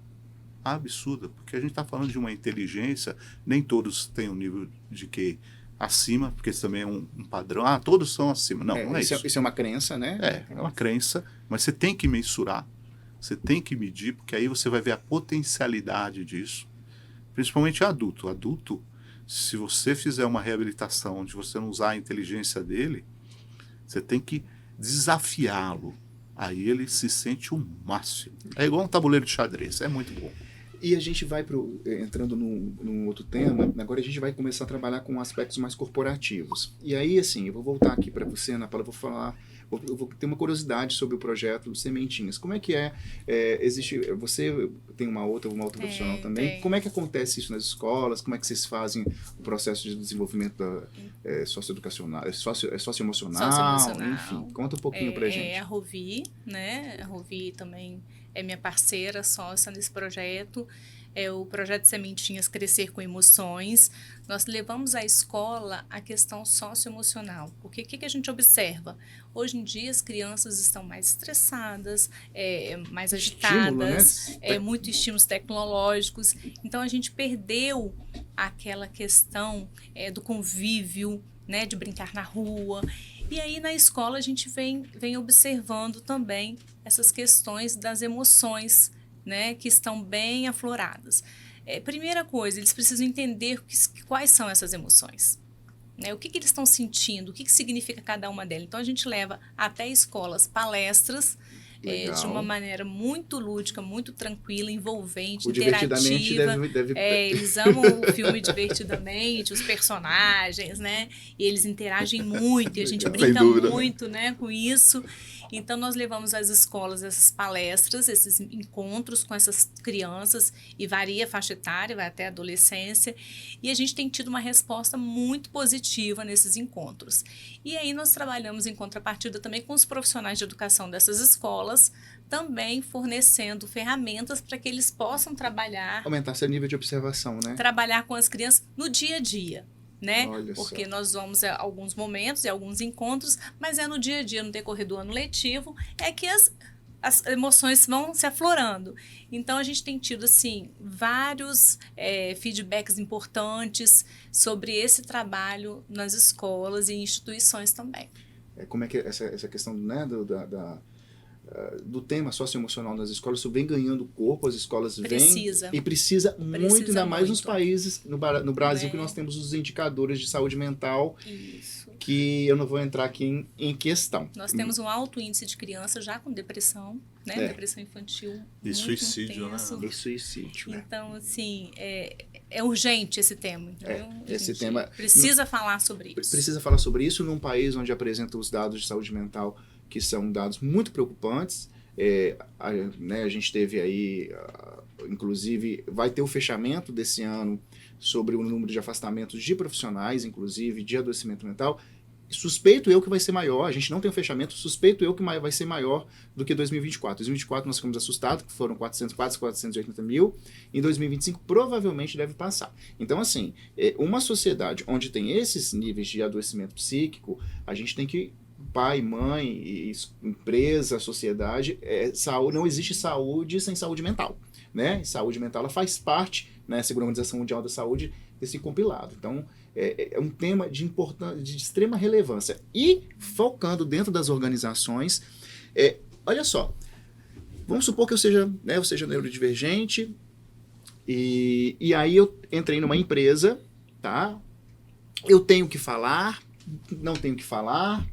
Porque a gente está falando de uma inteligência, nem todos têm um nível de QI acima, porque isso também é um padrão. Todos são acima. Não é isso. Isso é uma crença, né? É uma crença, mas você tem que mensurar, você tem que medir, porque aí você vai ver a potencialidade disso, principalmente adulto. Adulto, se você fizer uma reabilitação onde você não usar a inteligência dele, você tem que desafiá-lo. Aí ele se sente o máximo. É igual um tabuleiro de xadrez, é muito bom. E a gente vai entrando num outro tema, agora a gente vai começar a trabalhar com aspectos mais corporativos. E aí, assim, eu vou voltar aqui para você, Ana Paula, eu vou ter uma curiosidade sobre o projeto Sementinhas. Como é que você tem uma outra profissional também, tem. Como é que acontece isso nas escolas, como é que vocês fazem o processo de desenvolvimento socioeducacional, socioemocional, enfim, conta um pouquinho pra gente. É a Rovi, né, a Rovi também é minha parceira, sócia nesse projeto. é o projeto Sementinhas Crescer com Emoções. Nós levamos à escola a questão socioemocional. Porque o que a gente observa? Hoje em dia as crianças estão mais estressadas, mais agitadas, Estímulo, né? muitos estímulos tecnológicos. Então a gente perdeu aquela questão do convívio, né, de brincar na rua. E aí na escola a gente vem observando também essas questões das emoções, né, que estão bem afloradas. Primeira coisa, eles precisam entender quais são essas emoções. Né, o que eles estão sentindo, o que significa cada uma delas. Então a gente leva até escolas palestras de uma maneira muito lúdica, muito tranquila, envolvente, o Divertidamente interativa. deve... Eles amam o filme Divertidamente, os personagens, né? E eles interagem muito e a gente brinca muito, né, com isso. Então, nós levamos às escolas essas palestras, esses encontros com essas crianças, e varia a faixa etária, vai até a adolescência, e a gente tem tido uma resposta muito positiva nesses encontros. E aí nós trabalhamos em contrapartida também com os profissionais de educação dessas escolas, também fornecendo ferramentas para que eles possam trabalhar... Aumentar seu nível de observação, né? Trabalhar com as crianças no dia a dia. Né? Olha Porque só. nós vamos a alguns momentos e alguns encontros, mas no dia a dia, no decorrer do ano letivo, que as emoções vão se aflorando. Então, a gente tem tido, assim, vários feedbacks importantes sobre esse trabalho nas escolas e instituições também. Como é que essa questão, né, do tema socioemocional nas escolas, isso vem ganhando corpo, as escolas precisa muito, ainda mais nos países, no Brasil, que nós temos os indicadores de saúde mental, isso, que eu não vou entrar aqui em questão. Nós temos um alto índice de crianças já com depressão, né? Depressão infantil. E suicídio, né? E suicídio, né? Então, assim, é urgente esse tema. Esse tema precisa falar sobre isso. Precisa falar sobre isso num país onde apresenta os dados de saúde mental, que são dados muito preocupantes. A gente teve aí, inclusive, vai ter o fechamento desse ano sobre o número de afastamentos de profissionais, inclusive de adoecimento mental. Suspeito eu que vai ser maior, a gente não tem o fechamento, suspeito eu que vai ser maior do que 2024. Em 2024 nós ficamos assustados, que foram quase 480 mil, em 2025 provavelmente deve passar. Então, assim, uma sociedade onde tem esses níveis de adoecimento psíquico, a gente tem que, pai, mãe, empresa, sociedade, saúde, não existe saúde sem saúde mental, né? Saúde mental, ela faz parte, né, segundo a Organização Mundial da Saúde, desse compilado. Então, é um tema de extrema relevância. E, focando dentro das organizações, olha só, vamos supor que eu seja neurodivergente, e aí eu entrei numa empresa, tá? Eu tenho que falar, não tenho que falar.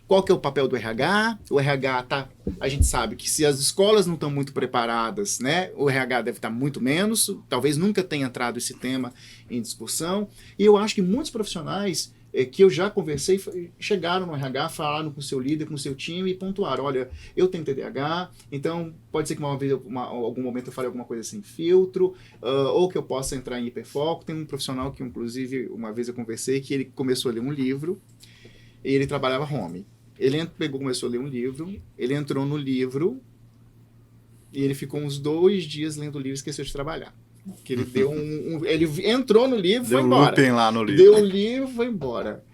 Qual que é o papel do RH? O RH a gente sabe que se as escolas não estão muito preparadas, né, o RH deve estar muito menos, talvez nunca tenha entrado esse tema em discussão. E eu acho que muitos profissionais que eu já conversei chegaram no RH, falaram com o seu líder, com o seu time e pontuaram: olha, eu tenho TDAH, então pode ser que algum momento eu fale alguma coisa sem filtro, ou que eu possa entrar em hiperfoco. Tem um profissional que, inclusive, uma vez eu conversei, que ele começou a ler um livro e ele trabalhava home. Ele começou a ler um livro, ele entrou no livro e ele ficou uns 2 dias lendo o livro e esqueceu de trabalhar. Que ele deu ele entrou no livro e foi embora. Deu um looping lá no livro. Deu o livro e foi embora.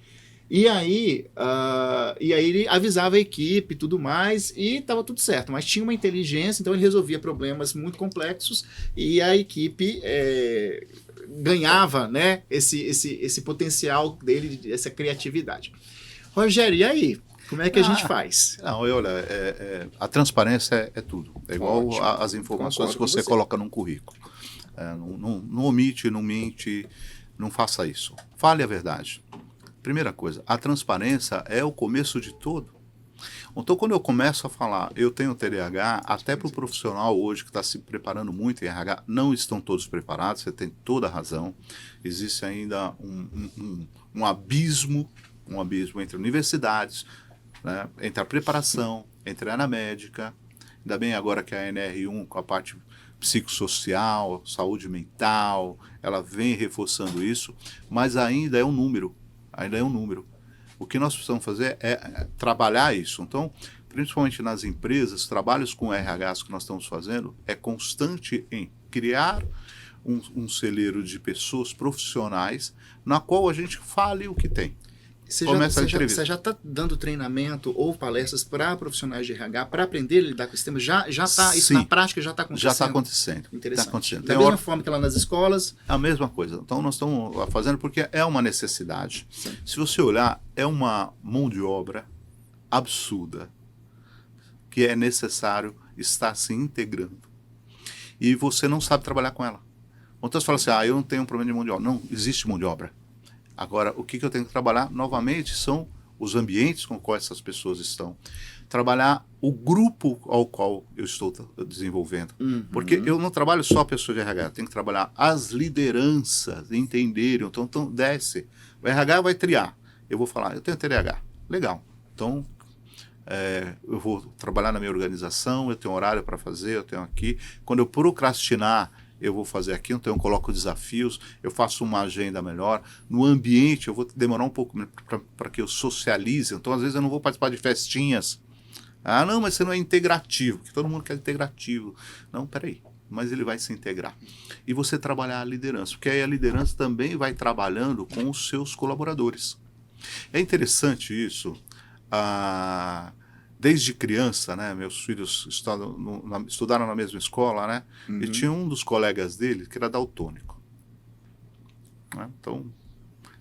E aí ele avisava a equipe e tudo mais, e estava tudo certo. Mas tinha uma inteligência, então ele resolvia problemas muito complexos e a equipe ganhava, né, esse potencial dele, essa criatividade. Rogério, e aí? Como é que a gente faz? Não, olha, a transparência é tudo. É igual as informações que você coloca num currículo. Não omite, não mente, não faça isso. Fale a verdade. Primeira coisa, a transparência é o começo de tudo. Então, quando eu começo a falar, eu tenho TDAH, até para o profissional hoje que está se preparando muito em RH, não estão todos preparados, você tem toda a razão. Existe ainda um abismo entre universidades, né, entre a preparação, entre a área médica, ainda bem agora que a NR1, com a parte psicossocial, saúde mental, ela vem reforçando isso, mas ainda é um número. O que nós precisamos fazer é trabalhar isso. Então, principalmente nas empresas, trabalhos com RHs que nós estamos fazendo é constante em criar um celeiro de pessoas profissionais na qual a gente fale o que tem. Você já está dando treinamento ou palestras para profissionais de RH para aprender a lidar com esse tema? Isso na prática já está acontecendo? Já está acontecendo. Interessante. Tá acontecendo. Da mesma forma que lá nas escolas? A mesma coisa. Então nós estamos fazendo porque é uma necessidade. Sim. Se você olhar, é uma mão de obra absurda que é necessário estar se integrando. E você não sabe trabalhar com ela. Muitas falam assim, eu não tenho um problema de mão de obra. Não, existe mão de obra. Agora, o que eu tenho que trabalhar, novamente, são os ambientes com os quais essas pessoas estão. Trabalhar o grupo ao qual eu estou desenvolvendo. Uhum. Porque eu não trabalho só a pessoa de RH, eu tenho que trabalhar as lideranças, entenderem. Então desce. O RH vai triar. Eu vou falar, eu tenho TDAH. Legal. Então, eu vou trabalhar na minha organização, eu tenho horário para fazer, eu tenho aqui. Quando eu procrastinar, eu vou fazer aqui, então eu coloco desafios, eu faço uma agenda melhor. No ambiente, eu vou demorar um pouco para que eu socialize. Então, às vezes, eu não vou participar de festinhas. Não, mas você não é integrativo, porque todo mundo quer integrativo. Não, peraí, mas ele vai se integrar. E você trabalhar a liderança, porque aí a liderança também vai trabalhando com os seus colaboradores. É interessante isso. Desde criança, né, meus filhos estudaram na mesma escola, né, e tinha um dos colegas dele que era daltônico. Né, então,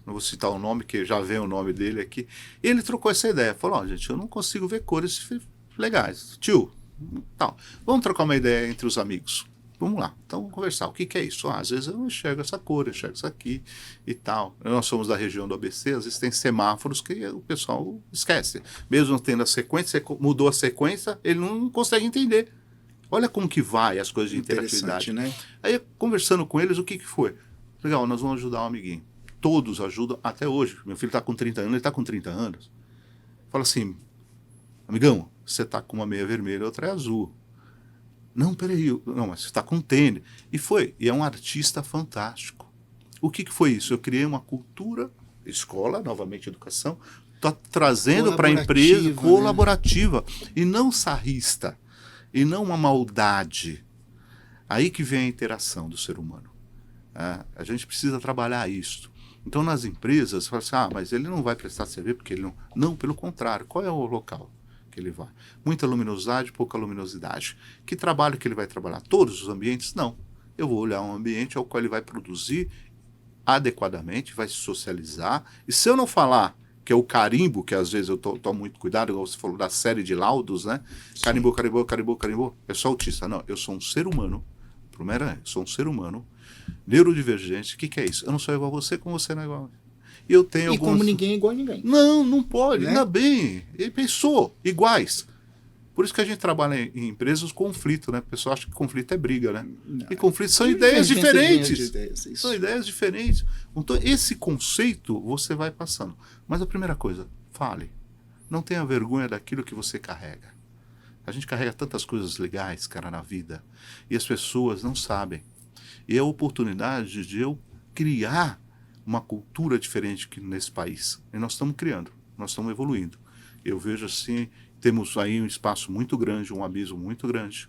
não vou citar o nome, que já vem o nome dele aqui. E ele trocou essa ideia, falou, gente, eu não consigo ver cores legais. Tio, tal, vamos trocar uma ideia entre os amigos. Vamos lá, então vamos conversar. O que é isso? Às vezes eu não enxergo essa cor, eu enxergo isso aqui e tal. Nós somos da região do ABC, às vezes tem semáforos que o pessoal esquece. Mesmo tendo a sequência, você mudou a sequência, ele não consegue entender. Olha como que vai as coisas de interatividade. Né? Aí, conversando com eles, o que foi? Legal, nós vamos ajudar um amiguinho. Todos ajudam, até hoje. Meu filho está com 30 anos, ele está com 30 anos. Fala assim, amigão, você está com uma meia vermelha, outra é azul. Não, peraí, não, mas você está com tênis. E é um artista fantástico. O que foi isso? Eu criei uma cultura, escola, novamente educação, trazendo para a empresa colaborativa, né? E não sarrista, e não uma maldade. Aí que vem a interação do ser humano. A gente precisa trabalhar isso. Então, nas empresas, você fala assim, mas ele não vai prestar serviço porque ele não... Não, pelo contrário. Qual é o local que ele vai? Muita luminosidade, pouca luminosidade. Que trabalho que ele vai trabalhar? Todos os ambientes? Não. Eu vou olhar um ambiente ao qual ele vai produzir adequadamente, vai se socializar. E se eu não falar que é o carimbo, que às vezes eu tomo muito cuidado, igual você falou da série de laudos, né? Carimbo, carimbo, carimbo, carimbo. Eu sou autista. Não, eu sou um ser humano. Primeiro, eu sou um ser humano neurodivergente. O que é isso? Eu não sou igual a você, como você não é igual a mim. Eu tenho como ninguém é igual a ninguém. Não pode, né? Ainda bem. Ele pensou, iguais. Por isso que a gente trabalha em empresas conflito, né? O pessoal acha que conflito é briga, né? Não. E conflito são ideias diferentes. Isso. São ideias diferentes. Então, esse conceito você vai passando. Mas a primeira coisa, fale. Não tenha vergonha daquilo que você carrega. A gente carrega tantas coisas legais, cara, na vida. E as pessoas não sabem. E é a oportunidade de eu criar uma cultura diferente aqui nesse país. E nós estamos criando, nós estamos evoluindo. Eu vejo assim, temos aí um espaço muito grande, um abismo muito grande,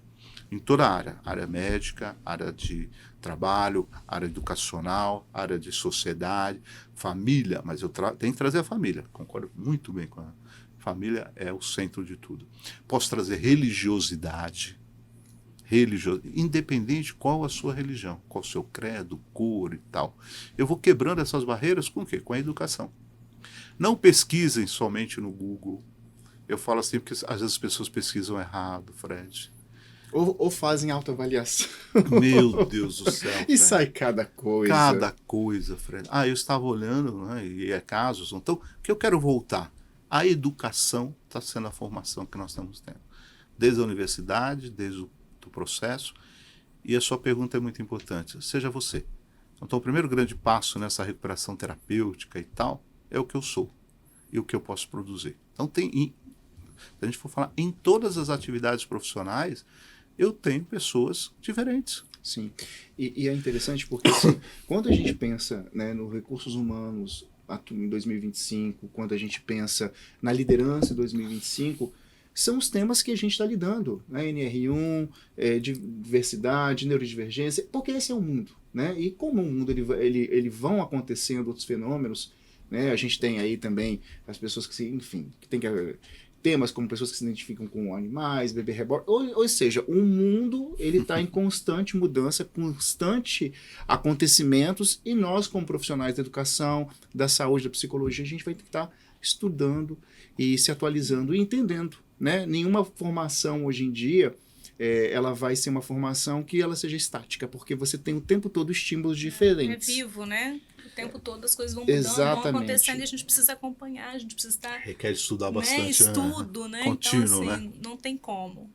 em toda a área médica, área de trabalho, área educacional, área de sociedade, família, mas eu tenho que trazer a família, concordo muito bem com a família, é o centro de tudo. Posso trazer religiosidade, independente qual a sua religião, qual o seu credo, cor e tal. Eu vou quebrando essas barreiras com o quê? Com a educação. Não pesquisem somente no Google. Eu falo assim porque às vezes as pessoas pesquisam errado, Fred. Ou fazem autoavaliação. Meu Deus do céu. E sai cada coisa. Cada coisa, Fred. Eu estava olhando, né, e é casos. Então, o que eu quero voltar? A educação está sendo a formação que nós estamos tendo. Desde a universidade, desde o processo, e a sua pergunta é muito importante. Seja você. Então, o primeiro grande passo nessa recuperação terapêutica e tal é o que eu sou e o que eu posso produzir. Então, se a gente for falar em todas as atividades profissionais, eu tenho pessoas diferentes. Sim. E é interessante porque assim, quando a gente pensa, né, nos recursos humanos em 2025, quando a gente pensa na liderança em 2025, são os temas que a gente está lidando, né? NR1, diversidade, neurodivergência, porque esse é o mundo. né? E como o mundo ele vão acontecendo outros fenômenos, né? A gente tem aí também as pessoas que que tem temas como pessoas que se identificam com animais, bebê reborn, ou seja, o mundo ele está em constante mudança, constante acontecimentos, e nós como profissionais da educação, da saúde, da psicologia, a gente vai ter que estar estudando e se atualizando e entendendo, né? Nenhuma formação hoje em dia ela vai ser uma formação que ela seja estática, porque você tem o tempo todo estímulos diferentes. É vivo, né? O tempo todo as coisas vão mudando, Exatamente. vão acontecendo, e a gente precisa acompanhar, a gente precisa estar... Requer estudar né? bastante, Estudo, né? Contínuo, então, assim, né? não tem como.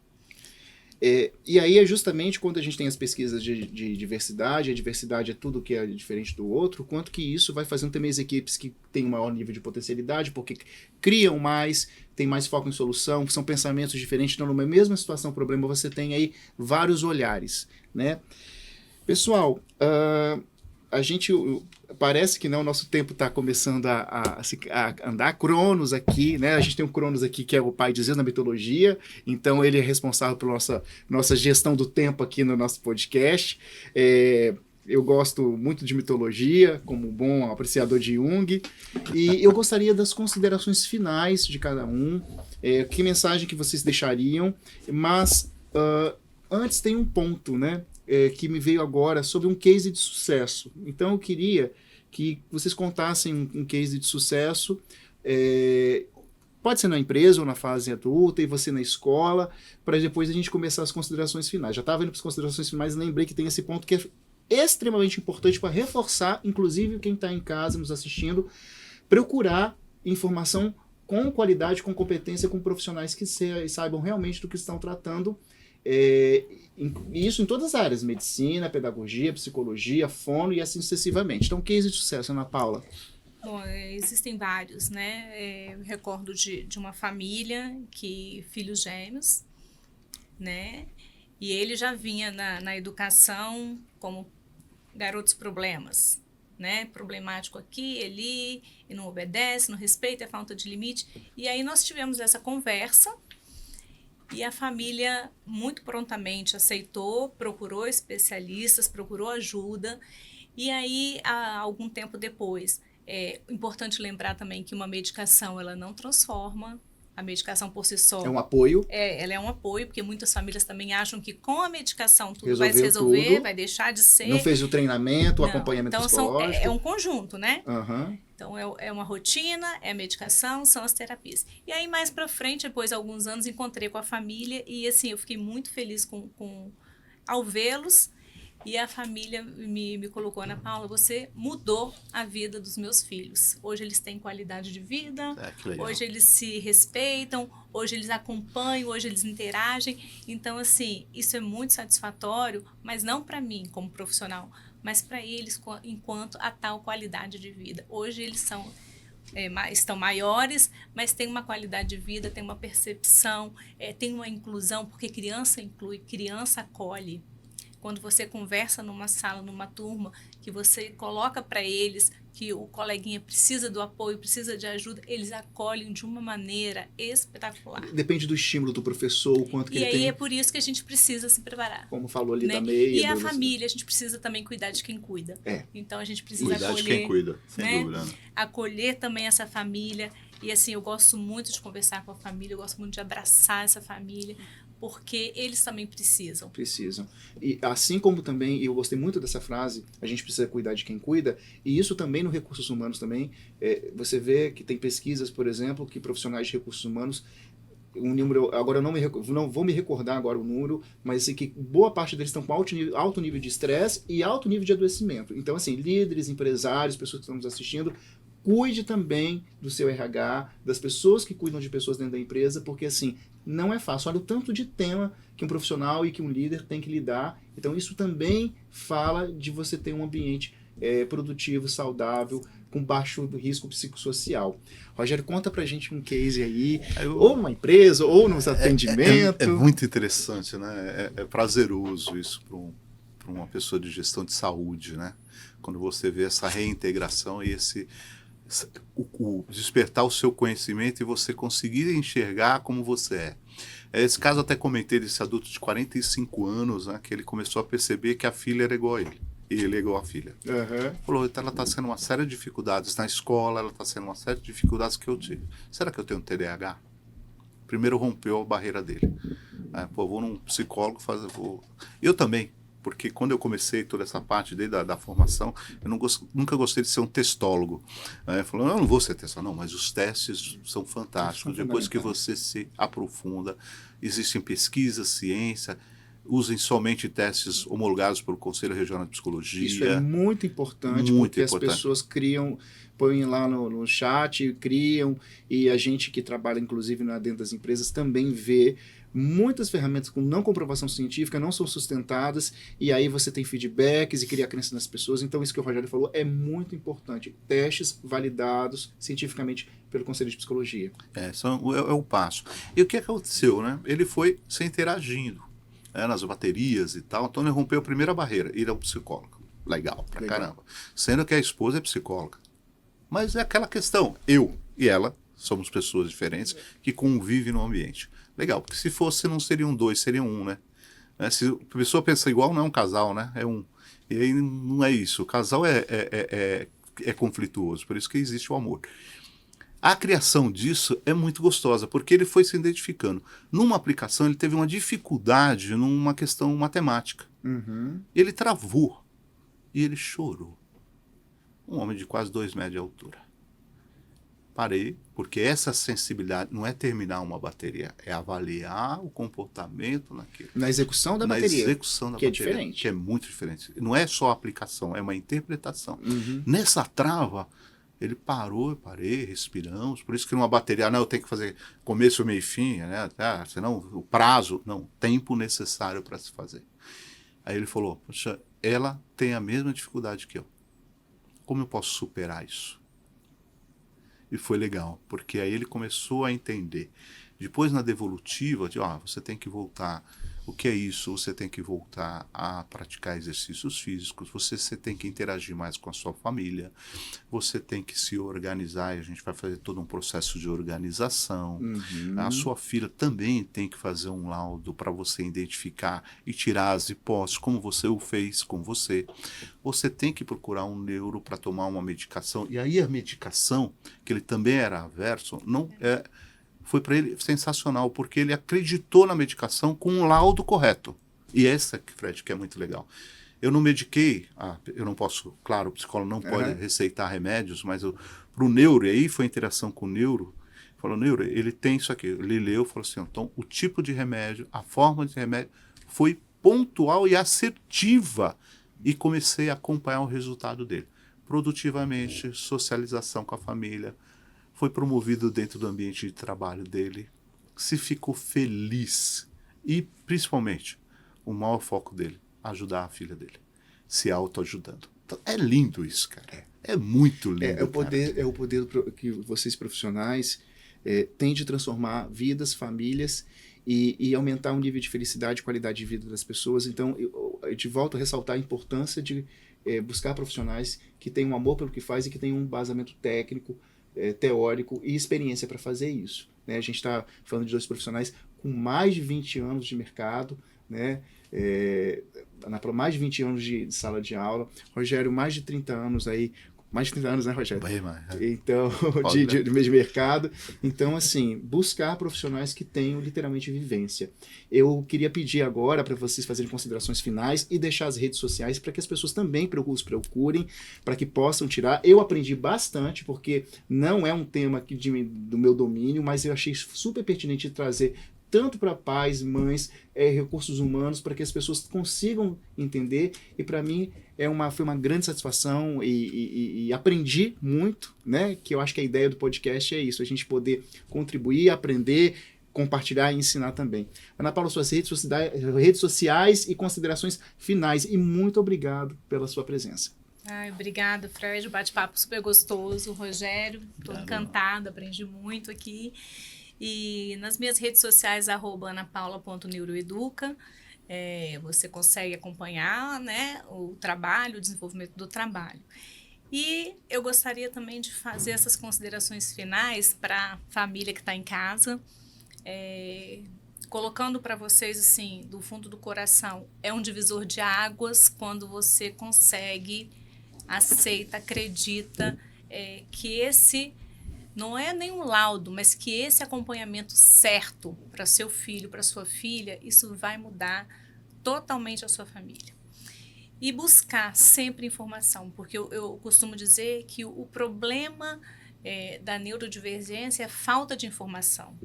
E aí é justamente quando a gente tem as pesquisas de diversidade, a diversidade é tudo que é diferente do outro, quanto que isso vai fazendo também as equipes que têm um maior nível de potencialidade, porque criam mais, tem mais foco em solução, são pensamentos diferentes, então numa mesma situação, problema, você tem aí vários olhares, né? Pessoal, a gente... Parece que não, o nosso tempo está começando a andar. Cronos aqui, né? A gente tem um Cronos aqui que é o pai de Zeus na mitologia, então ele é responsável pela nossa gestão do tempo aqui no nosso podcast. Eu gosto muito de mitologia, como bom apreciador de Jung, e eu gostaria das considerações finais de cada um, que mensagem que vocês deixariam, mas antes tem um ponto, né? Que me veio agora sobre um case de sucesso. Então eu queria que vocês contassem um case de sucesso, pode ser na empresa ou na fase adulta, e você na escola, para depois a gente começar as considerações finais. Já estava indo para as considerações finais e lembrei que tem esse ponto que é extremamente importante para reforçar, inclusive quem está em casa nos assistindo, procurar informação com qualidade, com competência, com profissionais que saibam realmente do que estão tratando. Isso em todas as áreas, medicina, pedagogia, psicologia, fono e assim sucessivamente. Então, case de sucesso, Ana Paula. Bom, existem vários, né? Eu recordo de uma família filhos gêmeos, né? E ele já vinha na educação como garotos problemas, né? Problemático aqui, ali, e não obedece, não respeita, é falta de limite. E aí nós tivemos essa conversa. E a família muito prontamente aceitou, procurou especialistas, procurou ajuda. E aí, algum tempo depois, é importante lembrar também que uma medicação ela não transforma. A medicação por si só... É um apoio. Ela é um apoio, porque muitas famílias também acham que com a medicação tudo Resolveu vai se resolver, tudo. vai deixar de ser. Não fez o treinamento, o acompanhamento então, psicológico. É um conjunto, né? Uhum. Então, é uma rotina, é a medicação, são as terapias. E aí, mais pra frente, depois de alguns anos, encontrei com a família e, assim, eu fiquei muito feliz ao vê-los. E a família me colocou, Ana Paula, você mudou a vida dos meus filhos. Hoje eles têm qualidade de vida, hoje eles se respeitam, hoje eles acompanham, hoje eles interagem. Então, assim, isso é muito satisfatório, mas não para mim como profissional, mas para eles enquanto a tal qualidade de vida. Hoje eles estão maiores, mas tem uma qualidade de vida, tem uma percepção, tem uma inclusão, porque criança inclui, criança acolhe. Quando você conversa numa sala, numa turma, que você coloca para eles que o coleguinha precisa do apoio, precisa de ajuda, eles acolhem de uma maneira espetacular. Depende do estímulo do professor, o quanto que ele tem. E aí é por isso que a gente precisa se preparar. Como falou ali, né? da meia. E a família, a gente precisa também cuidar de quem cuida. Então a gente precisa cuidar acolher. De quem cuida, sem né? dúvida. Né? Acolher também essa família. E assim, eu gosto muito de conversar com a família, eu gosto muito de abraçar essa família, porque eles também precisam. Precisam. E assim como também, e eu gostei muito dessa frase, a gente precisa cuidar de quem cuida, e isso também no recursos humanos também, você vê que tem pesquisas, por exemplo, que profissionais de recursos humanos, um número, agora eu não vou me recordar agora o número, mas assim, que boa parte deles estão com alto nível de estresse e alto nível de adoecimento. Então, assim, líderes, empresários, pessoas que estão nos assistindo, cuide também do seu RH, das pessoas que cuidam de pessoas dentro da empresa, porque assim, não é fácil. Olha o tanto de tema que um profissional e que um líder tem que lidar. Então isso também fala de você ter um ambiente produtivo, saudável, com baixo risco psicossocial. Rogério, conta pra gente um case aí, ou numa empresa, ou nos atendimentos. É muito interessante, né? É prazeroso isso para uma pessoa de gestão de saúde, né? Quando você vê essa reintegração e despertar o seu conhecimento e você conseguir enxergar como você é. Esse caso até comentei desse adulto de 45 anos, né, que ele começou a perceber que a filha era igual a ele. E ele igual a filha. Falou, então ela está sendo uma série de dificuldades na escola, ela está sendo uma série de dificuldades que eu tive. Será que eu tenho TDAH? Primeiro rompeu a barreira dele. Vou num psicólogo fazer... Eu também, porque quando eu comecei toda essa parte da formação, eu nunca gostei de ser um testólogo. Falou, eu não vou ser testólogo. Não, mas os testes são fantásticos. Depois que você se aprofunda, existem pesquisas, ciência... Usem somente testes homologados pelo Conselho Regional de Psicologia. Isso é muito importante, porque as pessoas põem lá no chat, criam, e a gente que trabalha, inclusive, dentro das empresas, também vê muitas ferramentas com não comprovação científica, não são sustentadas, e aí você tem feedbacks e cria crença nas pessoas. Então, isso que o Rogério falou é muito importante. Testes validados cientificamente pelo Conselho de Psicologia. É o passo. E o que aconteceu, né? Ele foi se interagindo. Nas baterias e tal, então ele rompeu a primeira barreira, ir ao psicólogo. Legal caramba. Sendo que a esposa é psicóloga. Mas é aquela questão, eu e ela somos pessoas diferentes que convivem no ambiente. Legal, porque se fosse não seriam dois, seriam um, né? Se a pessoa pensa igual, não é um casal, né? É um. E aí não é isso. O casal é conflituoso, por isso que existe o amor. A criação disso é muito gostosa, porque ele foi se identificando. Numa aplicação, ele teve uma dificuldade numa questão matemática. Ele travou e ele chorou. Um homem de quase 2 metros de altura. Parei, porque essa sensibilidade não é terminar uma bateria, é avaliar o comportamento naquilo. Na execução da bateria. Na execução da bateria. Que é diferente. Que é muito diferente. Não é só a aplicação, é uma interpretação. Nessa trava... Ele parou, eu parei, respiramos. Por isso que numa bateria, não, eu tenho que fazer começo, meio e fim, né? Senão o prazo, não, tempo necessário para se fazer. Aí ele falou, poxa, ela tem a mesma dificuldade que eu. Como eu posso superar isso? E foi legal, porque aí ele começou a entender. Depois na devolutiva, você tem que voltar. O que é isso? Você tem que voltar a praticar exercícios físicos, você tem que interagir mais com a sua família, você tem que se organizar, e a gente vai fazer todo um processo de organização. A sua filha também tem que fazer um laudo para você identificar e tirar as hipóteses, como você o fez com você. Você tem que procurar um neuro para tomar uma medicação. E aí a medicação, que ele também era averso, foi para ele sensacional, porque ele acreditou na medicação com um laudo correto. E essa, Fred, que é muito legal. Eu não mediquei, eu não posso, claro, o psicólogo não pode receitar remédios, mas para o neuro, e aí foi a interação com o neuro, falou, neuro, ele tem isso aqui. Ele leu, falou assim, então o tipo de remédio, a forma de remédio foi pontual e assertiva. E comecei a acompanhar o resultado dele. Produtivamente, socialização com a família, foi promovido dentro do ambiente de trabalho dele, se ficou feliz e, principalmente, o maior foco dele, ajudar a filha dele, se autoajudando. Então, é lindo isso, cara. É muito lindo. É o poder que vocês profissionais têm de transformar vidas, famílias e aumentar o nível de felicidade e qualidade de vida das pessoas. Então, eu te volto a ressaltar a importância de buscar profissionais que tenham amor pelo que faz e que tenham um embasamento técnico, teórico e experiência para fazer isso. Né? A gente está falando de 2 profissionais com mais de 20 anos de mercado, né? Mais de 20 anos de sala de aula. Rogério, mais de 30 anos aí. Mais de 30 anos, né, Rogério? Bem mais. Então, de mercado. Então, assim, buscar profissionais que tenham literalmente vivência. Eu queria pedir agora para vocês fazerem considerações finais e deixar as redes sociais para que as pessoas também os procurem, para que possam tirar. Eu aprendi bastante, porque não é um tema do meu domínio, mas eu achei super pertinente trazer tanto para pais, mães, recursos humanos, para que as pessoas consigam entender. E para mim foi uma grande satisfação e aprendi muito, né? Que eu acho que a ideia do podcast é isso, a gente poder contribuir, aprender, compartilhar e ensinar também. Ana Paula, suas redes sociais e considerações finais. E muito obrigado pela sua presença. Obrigada, Fred. O bate-papo super gostoso. Rogério, estou encantada, aprendi muito aqui. E nas minhas redes sociais, @anapaula.neuroeduca, você consegue acompanhar, né, o trabalho, o desenvolvimento do trabalho. E eu gostaria também de fazer essas considerações finais para a família que está em casa. colocando para vocês, assim, do fundo do coração, é um divisor de águas quando você consegue, aceita, acredita que esse não é nenhum laudo, mas que esse acompanhamento certo para seu filho, para sua filha, isso vai mudar totalmente a sua família. E buscar sempre informação, porque eu costumo dizer que o problema da neurodivergência é a falta de informação.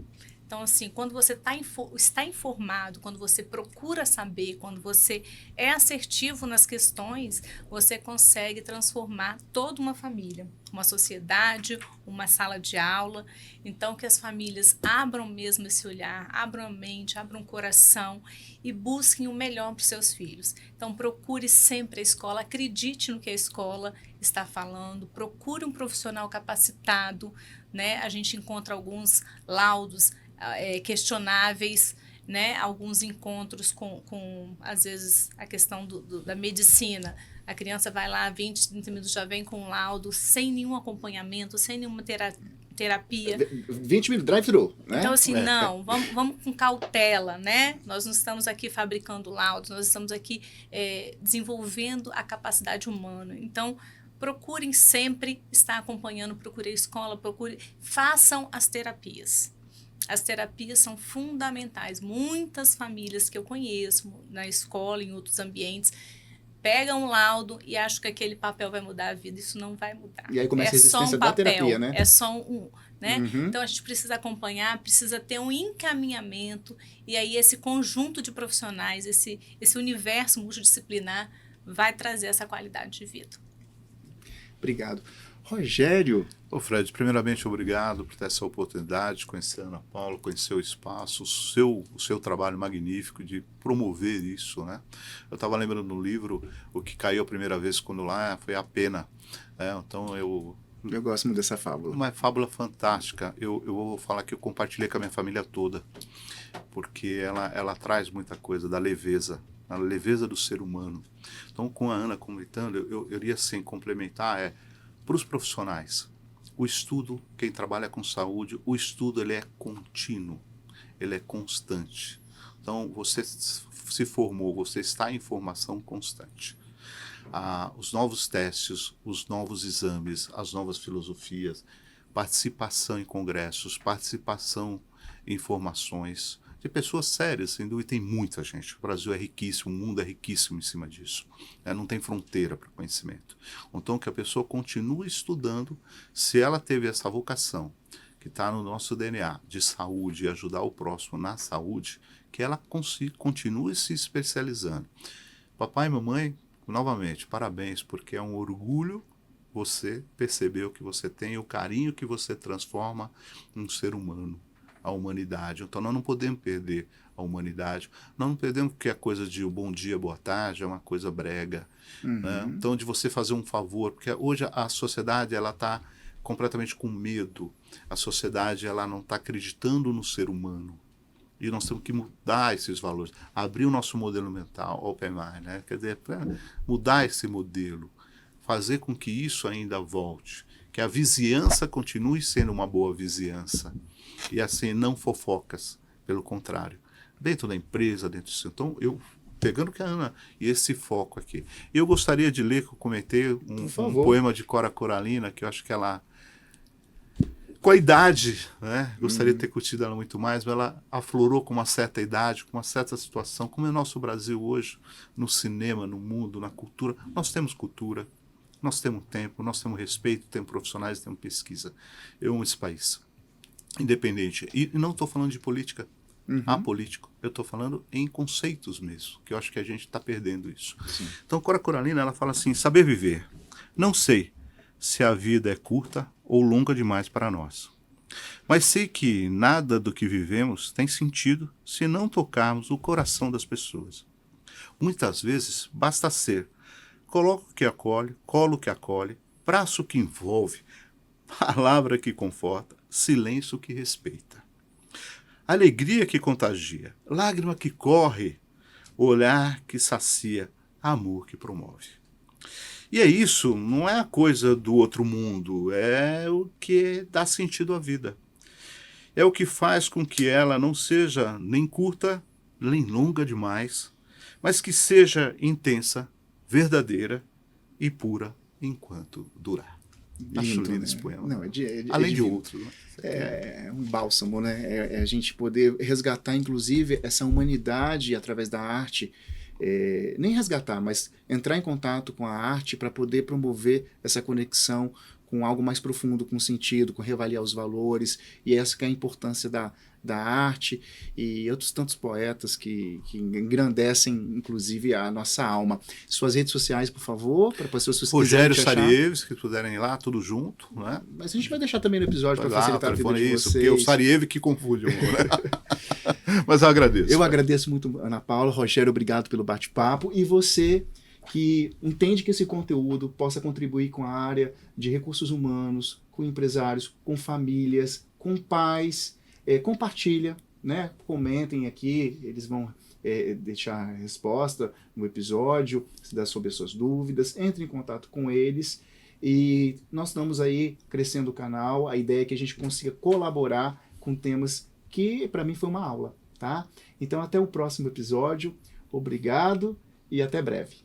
Então, assim, quando você está informado, quando você procura saber, quando você é assertivo nas questões, você consegue transformar toda uma família, uma sociedade, uma sala de aula. Então, que as famílias abram mesmo esse olhar, abram a mente, abram o coração e busquem o melhor para os seus filhos. Então, procure sempre a escola, acredite no que a escola está falando, procure um profissional capacitado, né? A gente encontra alguns laudos questionáveis, né? Alguns encontros com, às vezes, a questão da medicina. A criança vai lá, 20, 30 minutos já vem com um laudo, sem nenhum acompanhamento, sem nenhuma terapia. 20 minutos, drive-thru, né? Então, assim, não, vamos com cautela, né? Nós não estamos aqui fabricando laudos, nós estamos aqui desenvolvendo a capacidade humana. Então, procurem sempre estar acompanhando, procure a escola, façam as terapias. As terapias são fundamentais. Muitas famílias que eu conheço na escola, em outros ambientes, pegam um laudo e acham que aquele papel vai mudar a vida. Isso não vai mudar. E aí começa a resistência da terapia, né? É só né? Uhum. Então, a gente precisa acompanhar, precisa ter um encaminhamento. E aí, esse conjunto de profissionais, esse universo multidisciplinar vai trazer essa qualidade de vida. Obrigado. Rogério. Ô Fred, primeiramente, obrigado por ter essa oportunidade de conhecer a Ana Paula, conhecer o espaço, o seu trabalho magnífico de promover isso, né? Eu estava lembrando no livro, o que caiu a primeira vez quando lá foi a pena. Então, eu gosto muito dessa fábula. Uma fábula fantástica. Eu vou falar que eu compartilhei com a minha família toda, porque ela traz muita coisa da leveza, a leveza do ser humano. Então, com a Ana comentando, eu iria assim complementar, para os profissionais, o estudo, quem trabalha com saúde, o estudo ele é contínuo, ele é constante. Então, você se formou, você está em formação constante. Os novos testes, os novos exames, as novas filosofias, participação em congressos, participação em formações de pessoas sérias, sem dúvida, tem muita gente. O Brasil é riquíssimo, o mundo é riquíssimo em cima disso. Não tem fronteira para o conhecimento. Então, que a pessoa continue estudando, se ela teve essa vocação, que está no nosso DNA, de saúde e ajudar o próximo na saúde, que ela continue se especializando. Papai e mamãe, novamente, parabéns, porque é um orgulho você perceber o que você tem, o carinho que você transforma um ser humano, a humanidade. Então, nós não podemos perder a humanidade. Nós não podemos porque a coisa de bom dia, boa tarde é uma coisa brega. Né? Então, de você fazer um favor, porque hoje a sociedade ela está completamente com medo. A sociedade ela não está acreditando no ser humano. E nós temos que mudar esses valores, abrir o nosso modelo mental, open mind, né? Quer dizer, mudar esse modelo, fazer com que isso ainda volte, que a vizinhança continue sendo uma boa vizinhança, e assim, não fofocas, pelo contrário, dentro da empresa, dentro disso. Então, eu, pegando o que a Ana, e esse foco aqui, eu gostaria de ler, que eu comentei, um poema de Cora Coralina, que eu acho que ela, com a idade, né? Gostaria de ter curtido ela muito mais, mas ela aflorou com uma certa idade, com uma certa situação, como é o nosso Brasil hoje, no cinema, no mundo, na cultura. Nós temos cultura, nós temos tempo, nós temos respeito, temos profissionais, temos pesquisa. Eu amo esse país, independente. E não estou falando de política, apolítico. Eu estou falando em conceitos mesmo, que eu acho que a gente está perdendo isso. Sim. Então, Cora Coralina, ela fala assim, saber viver. Não sei se a vida é curta ou longa demais para nós. Mas sei que nada do que vivemos tem sentido se não tocarmos o coração das pessoas. Muitas vezes basta ser colo que acolhe, braço que envolve, palavra que conforta, silêncio que respeita. Alegria que contagia, lágrima que corre, olhar que sacia, amor que promove. E é isso, não é a coisa do outro mundo, é o que dá sentido à vida. é o que faz com que ela não seja nem curta, nem longa demais, mas que seja intensa, verdadeira e pura enquanto durar. Acho lindo esse poema. Não, Além de divino. outros. Né? É um bálsamo, né? É a gente poder resgatar, inclusive, essa humanidade através da arte. Nem resgatar, mas entrar em contato com a arte para poder promover essa conexão com algo mais profundo, com sentido, com reavaliar os valores, e essa que é a importância da arte e outros tantos poetas que engrandecem, inclusive, a nossa alma. Suas redes sociais, por favor, para as pessoas que Rogério quiserem te achar. Sarieves, que puderem ir lá, tudo junto, né? Mas a gente vai deixar também no episódio para Lá, facilitar a vida de isso, vocês. porque é o Sariev que confunde, né? Mas eu agradeço. Eu agradeço muito, Ana Paula. Rogério, obrigado pelo bate-papo. E você que entende que esse conteúdo possa contribuir com a área de recursos humanos, com empresários, com famílias, com pais, compartilha, né? Comentem aqui, eles vão deixar a resposta no episódio, sobre as suas dúvidas, entre em contato com eles e nós estamos aí crescendo o canal. A ideia é que a gente consiga colaborar com temas que para mim foi uma aula, tá? Então até o próximo episódio, obrigado e até breve.